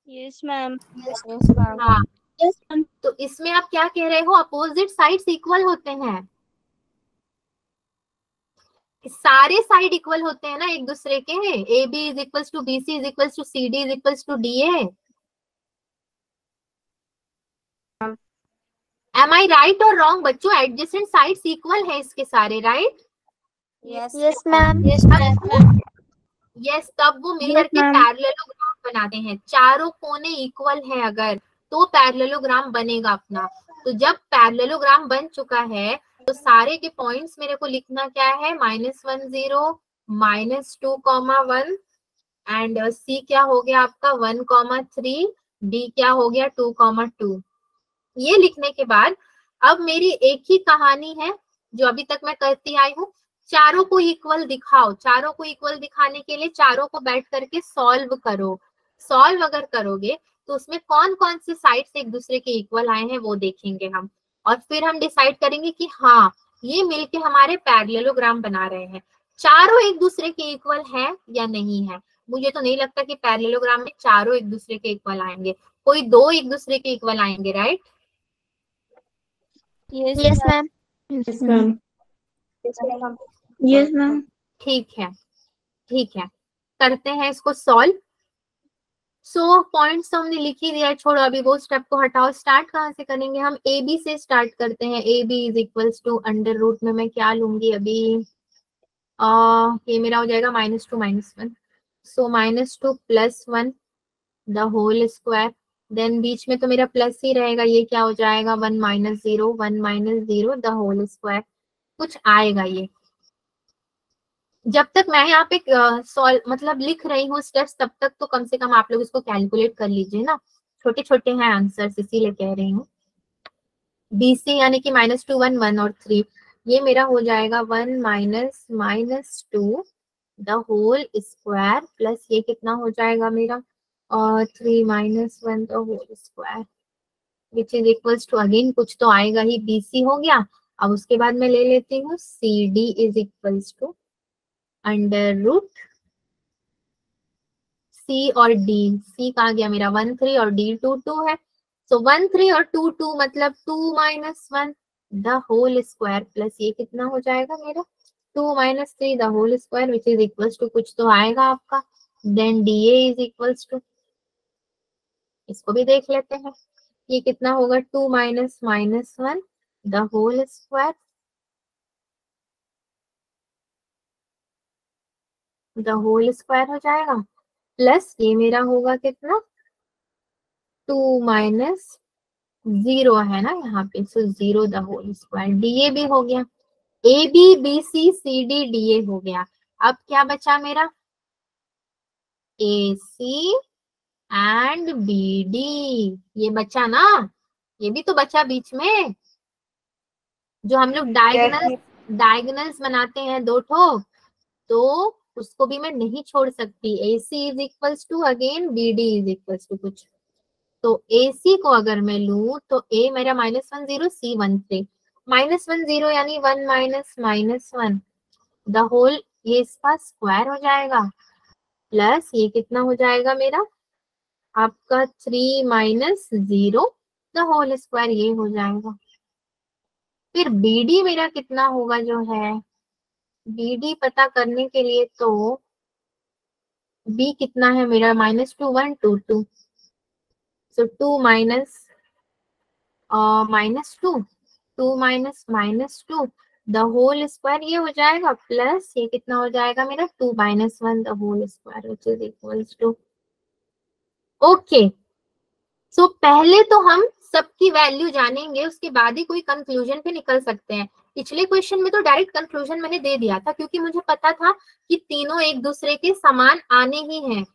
Yes ma'am. हाँ, तो इसमें आप क्या कह रहे हो, अपोजिट साइड्स इक्वल होते हैं, सारे साइड इक्वल होते हैं ना एक दूसरे के। A B is equal to B C is equal to C D is equal to D A. Am I right और रॉन्ग बच्चों? एडजेसेंट साइड्स इक्वल है इसके सारे, राइट? Yes ma'am. यस, तब वो मिलकर के पैरेललोग्राम बनाते हैं, चारों कोने इक्वल है अगर तो पैरेललोग्राम बनेगा अपना। तो जब पैरेललोग्राम बन चुका है तो सारे के पॉइंट्स मेरे को लिखना क्या है, -1 0 -2 1 एंड सी क्या हो गया आपका 1 3, डी क्या हो गया 2 2। ये लिखने के बाद अब मेरी एक ही कहानी है जो अभी तक मैं करती आई हूँ, चारों को इक्वल दिखाओ। चारों को इक्वल दिखाने के लिए चारों को बैठ करके सॉल्व करो। सॉल्व अगर करोगे तो उसमें कौन कौन से साइड्स एक दूसरे के इक्वल आए हैं वो देखेंगे हम, और फिर हम डिसाइड करेंगे कि हाँ ये मिलके हमारे पैरेललोग्राम बना रहे हैं। चारों एक दूसरे के इक्वल है या नहीं है? मुझे तो नहीं लगता कि पैरेललोग्राम में चारों एक दूसरे के इक्वल आएंगे, कोई दो एक दूसरे के इक्वल आएंगे, right? Yes ma'am. Yes ma'am. Yes ma'am. ठीक है, ठीक है, करते हैं इसको सॉल्व। सो पॉइंट्स तो हमने लिख ही दिया है, छोड़ो अभी वो स्टेप को हटाओ। स्टार्ट कहाँ से करेंगे हम? ए बी से स्टार्ट करते हैं। A B is equals to under root में मैं क्या लूंगी अभी, ये मेरा हो जाएगा -2 -1, सो -2 + 1 द होल स्क्वायर, देन बीच में तो मेरा प्लस ही रहेगा, ये क्या हो जाएगा 1 - 0 1 - 0 द होल स्क्वायर, कुछ आएगा ये। जब तक मैं यहाँ पे सॉल्व मतलब लिख रही हूँ स्टेप्स, तब तक तो कम से कम आप लोग इसको कैलकुलेट कर लीजिए ना, छोटे छोटे हैं आंसर्स इसीलिए कह रही हूँ। BC यानी कि -2 1 1 और 3, ये मेरा हो जाएगा 1 - -2 द होल स्क्वायर प्लस ये कितना हो जाएगा मेरा, और 3 - 1 the whole square which is equals to, again कुछ तो आएगा ही, BC हो गया। अब उसके बाद मैं ले लेती हूँ CD is equals to under root C और D, C कहाँ गया मेरा 1 3 और D 2 2 है, सो 1 3 और 2 2 मतलब 2 - 1 द होल स्क्वायर प्लस ये कितना हो जाएगा मेरा 2 - 3 the whole square which is equals to, कुछ तो आएगा आपका, then DA is equals to, इसको भी देख लेते हैं, ये कितना होगा 2 - -1 the whole square, the whole square हो जाएगा प्लस ये मेरा होगा कितना 2 - 0 है ना यहाँ पे, सो 0 द होल स्क्वायर, DA भी हो गया, AB BC CD DA हो गया। अब क्या बचा मेरा AC एंड BD, ये बचा ना, ये भी तो बचा बीच में, जो हम लोग डायगोनल्स बनाते हैं दो ठो, तो उसको भी मैं नहीं छोड़ सकती। AC is equals to again BD is equals to कुछ, तो AC को अगर मैं लूं तो A मेरा -1 0 C 1 3, -1 0 यानी 1 - -1 द होल, ये इसका स्क्वायर हो जाएगा प्लस ये कितना हो जाएगा मेरा आपका 3 - 0 द होल स्क्वायर, ये हो जाएगा। फिर BD मेरा कितना होगा जो है, BD पता करने के लिए तो B कितना है मेरा -2 1 2 2, सो 2 -2 2 -2 द होल स्क्वायर, ये हो जाएगा प्लस ये कितना हो जाएगा मेरा 2 - 1 the whole square which is equals to, okay. So पहले तो हम सबकी वैल्यू जानेंगे, उसके बाद ही कोई कंक्लूजन पे निकल सकते हैं। पिछले क्वेश्चन में तो डायरेक्ट कंक्लूजन मैंने दे दिया था, क्योंकि मुझे पता था कि तीनों एक दूसरे के समान आने ही हैं,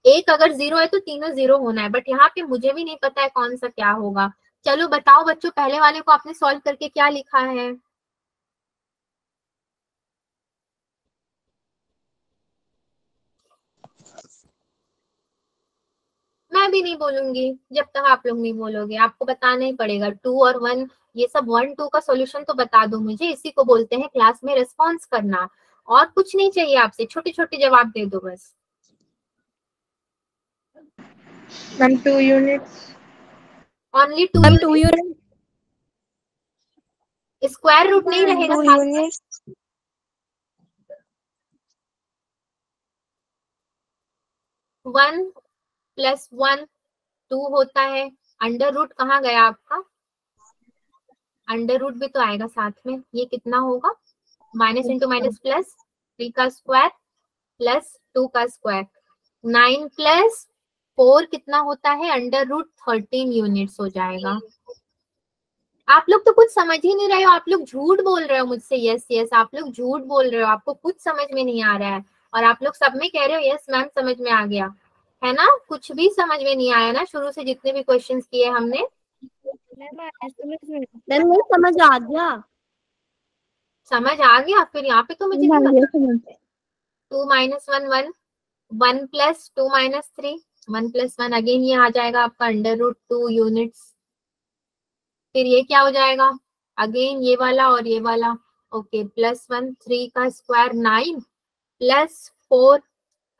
एक अगर 0 है तो तीनों 0 होना है, बट यहाँ पे मुझे भी नहीं पता है कौन सा क्या होगा। चलो बताओ बच्चों, पहले वाले को आपने सॉल्व करके क्या लिखा है? मैं भी नहीं बोलूंगी जब तक आप लोग नहीं बोलोगे, आपको बताना ही पड़ेगा। 2 और 1 ये सब 1 2 का सॉल्यूशन तो बता दो मुझे, इसी को बोलते हैं क्लास में रिस्पॉन्स करना, और कुछ नहीं चाहिए आपसे, छोटे छोटे जवाब दे दो बस। Ma'am 2 units, only 2 unit, square root नहीं रहेगा साथ में। 1 + 1 2 होता है, अंडर रूट कहाँ गया आपका, अंडर रूट भी तो आएगा साथ में, ये कितना होगा माइनस इंटू माइनस प्लस 3 का स्क्वायर प्लस 2 का स्क्वायर, 9 + 4 कितना होता है, √13 यूनिट्स हो जाएगा। आप लोग तो कुछ समझ ही नहीं रहे हो, आप लोग झूठ बोल रहे हो मुझसे। यस यस, आप लोग झूठ बोल रहे हो, आपको कुछ समझ में नहीं आ रहा है, और आप लोग सब में कह रहे हो यस मैम समझ में आ गया, है ना? कुछ भी समझ में नहीं आया ना शुरू से जितने भी क्वेश्चंस किए हमने? मैम नहीं समझ आ गया। समझ आ गया? फिर यहाँ पे तो मुझे नहीं बता। 2 - 1 1, 1 + 2 - 3, 1 + 1 अगेन ये आ जाएगा आपका √2 यूनिट्स। फिर ये क्या हो जाएगा, अगेन ये वाला और ये वाला, ओके, +1 3 का स्क्वायर 9 +4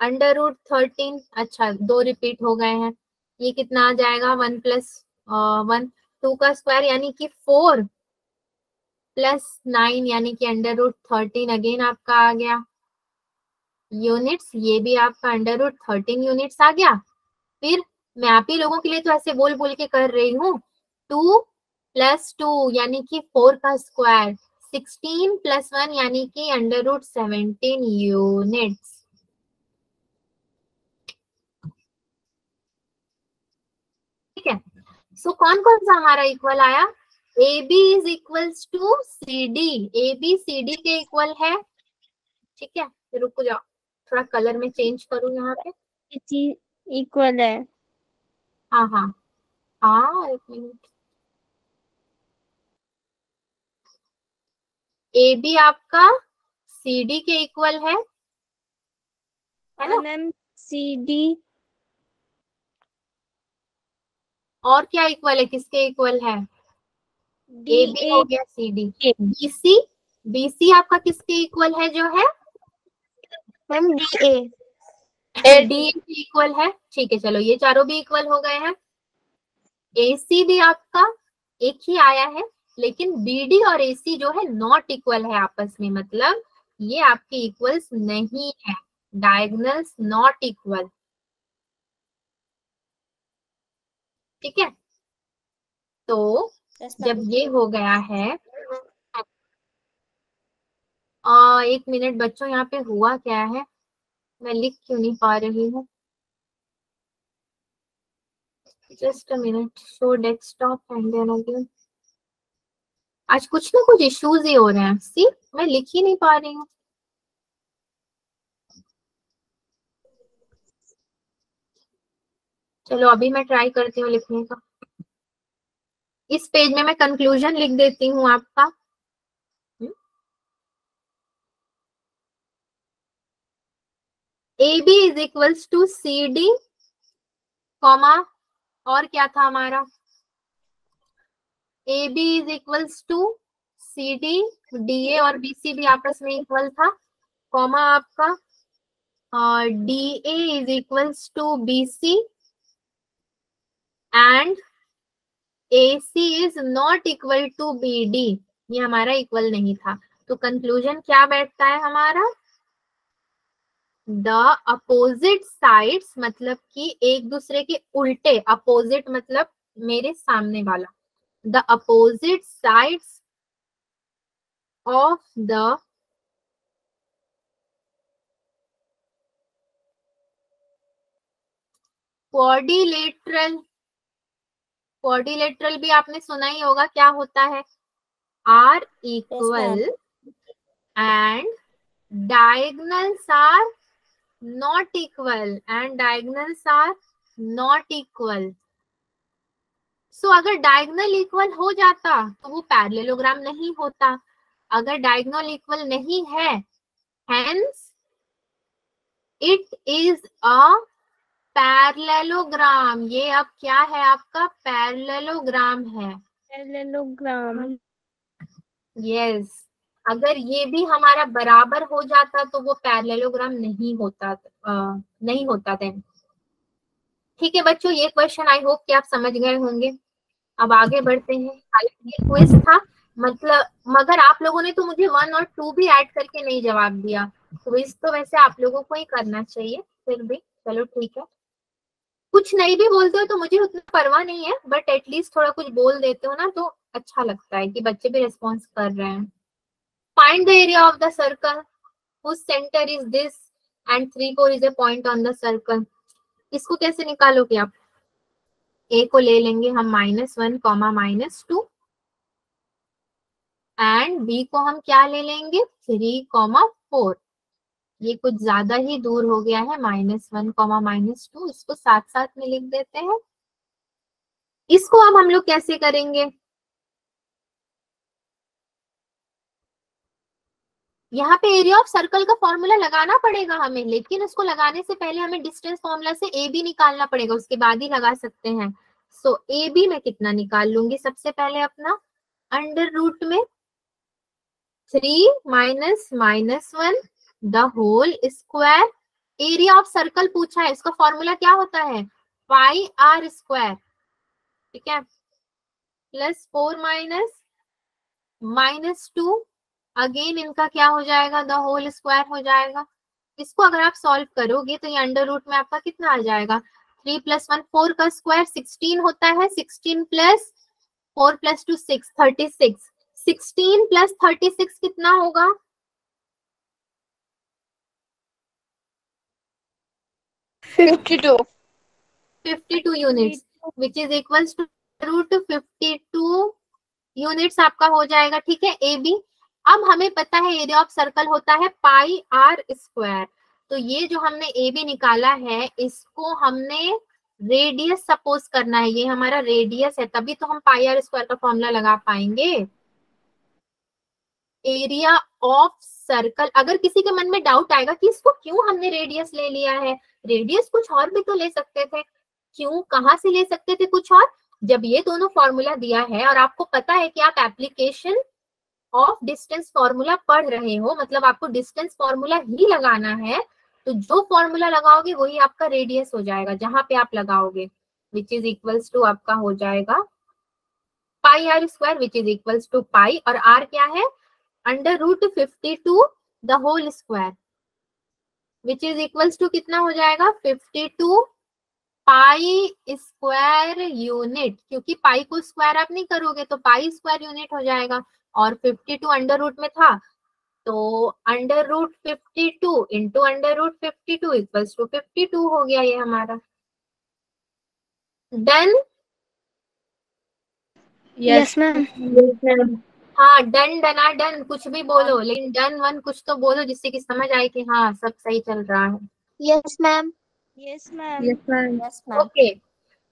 √13, अच्छा 2 रिपीट हो गए हैं, ये कितना आ जाएगा 1 + 1 2 का स्क्वायर यानी कि 4 +9 यानी कि √13 अगेन आपका आ गया यूनिट्स, ये भी आपका √13 यूनिट्स आ गया। फिर मैं आप ही लोगों के लिए तो ऐसे बोल बोल के कर रही हूँ, 2 + 2 यानी कि 4 का स्क्वायर, 16 + 1 यानी कि √17 यूनिट्स। ठीक है, सो कौन कौन सा हमारा इक्वल आया? AB is equals to CD, AB CD के इक्वल है। ठीक है, रुको जाओ, थोड़ा कलर में चेंज करूँ यहाँ पे। इक्वल है। हाँ हाँ हाँ, एक मिनट। AB आपका CD के इक्वल है ना? मैम CD और क्या इक्वल है, किसके इक्वल है? AB हो गया CD। BC, BC आपका किसके इक्वल है जो है? Ma'am DA। DA के इक्वल है। ठीक है, चलो ये चारों भी इक्वल हो गए हैं। AC भी आपका एक ही आया है, लेकिन BD और AC जो है नॉट इक्वल है आपस में, मतलब ये आपके इक्वल्स नहीं है, डायगोनल्स नॉट इक्वल। ठीक है, तो जब ये हो गया है, एक मिनट बच्चों, यहाँ पे हुआ क्या है, मैं लिख क्यों नहीं पा रही हूँ? Just a minute, show desktop and then again. आज कुछ ना कुछ इश्यूज ही हो रहे हैं, सी मैं लिख ही नहीं पा रही हूँ। चलो अभी मैं ट्राई करती हूँ लिखने का। इस पेज में मैं कंक्लूजन लिख देती हूँ आपका। AB is equals to CD, comma, और क्या था हमारा? AB is equals to CD, DA और BC भी आपस में इक्वल था, कॉमा आपका DA is equals to BC and AC is not equal to BD, ये हमारा इक्वल नहीं था। तो कंक्लूजन क्या बैठता है हमारा? द अपोजिट साइड्स, मतलब कि एक दूसरे के उल्टे, अपोजिट मतलब मेरे सामने वाला, the opposite sides of the quadrilateral, quadrilateral भी आपने सुना ही होगा, क्या होता है? Are equal and diagonals are not equal, and diagonals are not equal. So अगर डायगोनल इक्वल हो जाता तो वो पैरेललोग्राम नहीं होता, अगर डायगोनल इक्वल नहीं है, hence it is a parallelogram. ये अब क्या है आपका? पैरेललोग्राम है। पैरेललोग्राम। यस, अगर ये भी हमारा बराबर हो जाता तो वो पैरेललोग्राम नहीं होता, नहीं होता देन। ठीक है बच्चों, ये क्वेश्चन आई होप कि आप समझ गए होंगे। अब आगे बढ़ते हैं, ये क्विज था, मतलब मगर आप लोगों ने तो मुझे 1 और 2 भी ऐड करके नहीं जवाब दिया। क्विज तो वैसे आप लोगों को ही करना चाहिए, फिर भी चलो ठीक है। कुछ नहीं भी बोलते हो तो मुझे उतना परवाह नहीं है, बट एटलीस्ट थोड़ा कुछ बोल देते हो ना तो अच्छा लगता है कि बच्चे भी रिस्पॉन्स कर रहे हैं। Find the area of the circle whose center is this and 3 4 is a point on the circle। इसको कैसे निकालोगे आप? ए को ले लेंगे हम -1 कॉमा -2 एंड बी को हम क्या ले लेंगे 3,4। ये कुछ ज्यादा ही दूर हो गया है, -1 कॉमा -2, इसको साथ साथ में लिख देते हैं। इसको अब हम लोग कैसे करेंगे? यहाँ पे एरिया ऑफ सर्कल का फॉर्मूला लगाना पड़ेगा हमें, लेकिन उसको लगाने से पहले हमें डिस्टेंस फॉर्मूला से ए बी निकालना पड़ेगा, उसके बाद ही लगा सकते हैं। सो ए बी मैं कितना निकाल लूंगी सबसे पहले अपना, अंडर रूट में 3 minus -1 the whole square. Area of circle पूछा है, इसका फॉर्मूला क्या होता है पाई आर स्क्वायर, ठीक है, प्लस 4 माइनस -2, अगेन इनका क्या हो जाएगा द होल स्क्वायर हो जाएगा। इसको अगर आप सॉल्व करोगे तो ये अंडर रूट में आपका कितना आ जाएगा 3 + 1 4 का स्क्वायर 16 होता है, 16 + 4 + 2 6 36, 16 + 36 कितना होगा 52 units, which is equals to √52 units आपका हो जाएगा, ठीक है ए बी। अब हमें पता है एरिया ऑफ सर्कल होता है पाई आर स्क्वायर, तो ये जो हमने ए बी निकाला है इसको हमने रेडियस सपोज करना है, ये हमारा रेडियस है, तभी तो हम पाई आर स्क्वायर का फॉर्मूला लगा पाएंगे। एरिया ऑफ सर्कल, अगर किसी के मन में डाउट आएगा कि इसको क्यों हमने रेडियस ले लिया है, रेडियस कुछ और भी तो ले सकते थे, क्यों कहाँ से ले सकते थे कुछ और, जब ये दोनों फॉर्मूला दिया है और आपको पता है कि आप एप्लीकेशन ऑफ डिस्टेंस फॉर्मूला पढ़ रहे हो, मतलब आपको डिस्टेंस फॉर्मूला ही लगाना है, तो जो फॉर्मूला लगाओगे वही आपका रेडियस हो जाएगा जहां पे आप लगाओगे, विच इज इक्वल्स टू आपका हो जाएगा pi r square, which is equals to pi, और आर क्या है √52 the whole square, which is equals to कितना हो जाएगा 52 पाई स्क्वायर यूनिट, क्योंकि पाई को स्क्वायर आप नहीं करोगे तो पाई स्क्वायर यूनिट हो जाएगा, और 52 अंडर रूट में था तो √52 इंटू √52 इक्वल्स टू 52 हो गया ये हमारा। डन? Yes, ma'am. हाँ डन डना डन कुछ भी बोलो, लेकिन डन वन कुछ तो बोलो जिससे कि समझ आए कि हाँ सब सही चल रहा है। Yes ma'am. Yes, ma'am. Yes, ma'am. Yes ma'am. Okay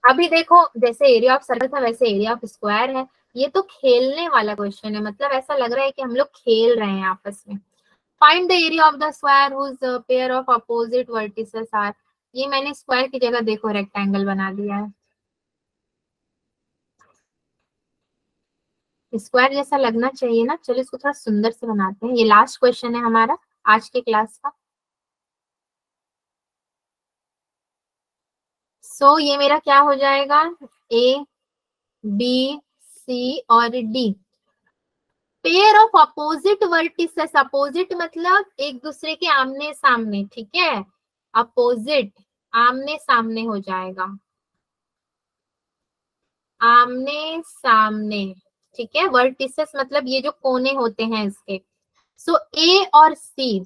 अभी देखो जैसे एरिया ऑफ सर्कल था वैसे एरिया ऑफ स्क्वायर है, ये तो खेलने वाला क्वेश्चन है, मतलब ऐसा लग रहा है कि हम लोग खेल रहे हैं आपस में। Find the area of the square whose pair of opposite vertices are, ये मैंने स्क्वायर की जगह देखो रेक्टेंगल बना दिया है, स्क्वायर जैसा लगना चाहिए ना, चलो इसको थोड़ा सुंदर से बनाते हैं। ये लास्ट क्वेश्चन है हमारा आज के क्लास का। सो ये मेरा क्या हो जाएगा ए बी सी और D, pair of opposite vertices, opposite मतलब एक दूसरे के आमने सामने, ठीक है, अपोजिट आमने सामने हो जाएगा, आमने सामने, ठीक है, वर्टिसेस मतलब ये जो कोने होते हैं इसके। सो ए और सी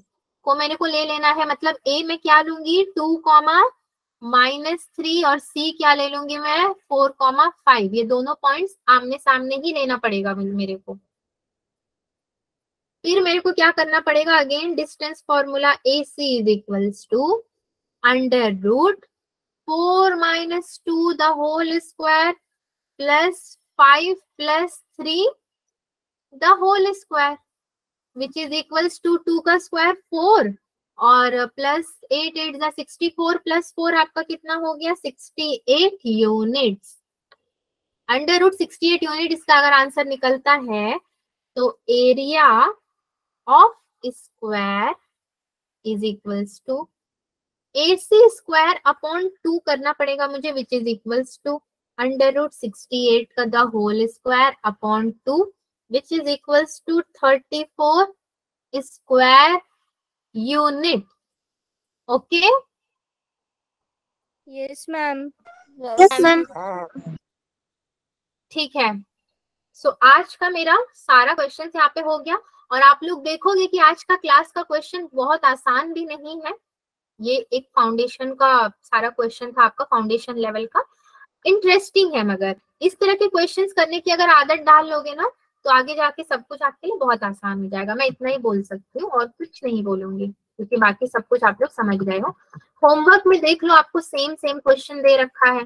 को मेरे को ले लेना है, मतलब ए में क्या लूंगी 2,-3 और सी क्या ले लूंगी मैं 4,5, ये दोनों पॉइंट्स आमने सामने ही लेना पड़ेगा मेरे को। फिर मेरे को क्या करना पड़ेगा again distance formula A C is equals to under root 4 - 2 the whole square plus 5 + 3 the whole square, which is equals to 2 का स्क्वायर 4 और प्लस 8 8 = 64 प्लस 4 आपका कितना हो गया 68 यूनिट्स। अंडर रूट 68 यूनिट इसका अगर आंसर निकलता है तो area of square is equals to AC square upon 2 करना पड़ेगा मुझे, which is equals to under root 68 का the whole square upon 2, which is equals to 34 square unit. Okay Yes, ma'am. Yes ma'am. ठीक है। सो आज का मेरा सारा क्वेश्चन यहाँ पे हो गया, और आप लोग देखोगे कि आज का क्लास का क्वेश्चन बहुत आसान भी नहीं है, ये एक फाउंडेशन का सारा क्वेश्चन था, आपका फाउंडेशन लेवल का। इंटरेस्टिंग है, मगर इस तरह के क्वेश्चंस करने की अगर आदत डाल लोगे ना तो आगे जाके सब कुछ आपके लिए बहुत आसान हो जाएगा। मैं इतना ही बोल सकती हूँ और कुछ नहीं बोलूंगी, क्योंकि बाकी सब कुछ आप लोग समझ गए हो। होमवर्क में देख लो, आपको सेम क्वेश्चन दे रखा है,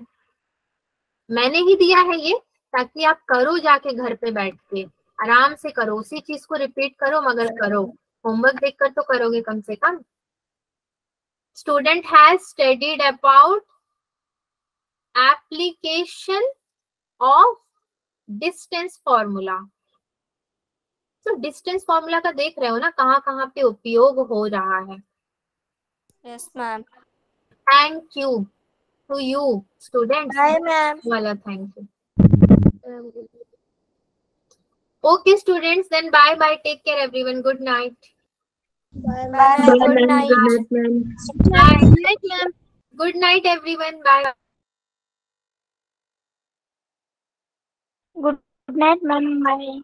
मैंने ही दिया है ये, ताकि आप करो जाके घर पे बैठ के आराम से करो, उसी चीज को रिपीट करो, मगर करो। होमवर्क देखकर तो करोगे कम से कम। Student has studied about application of distance formula. तो डिस्टेंस फॉर्मूला का देख रहे हो ना, कहाँ कहाँ पे उपयोग हो रहा है। Yes ma'am. Thank you to you students. Bye ma'am. वाला thank you. Okay students, then bye bye, take care everyone, good night. Bye ma'am. Good night. Bye. Good night everyone, bye. Good night, ma'am. Bye.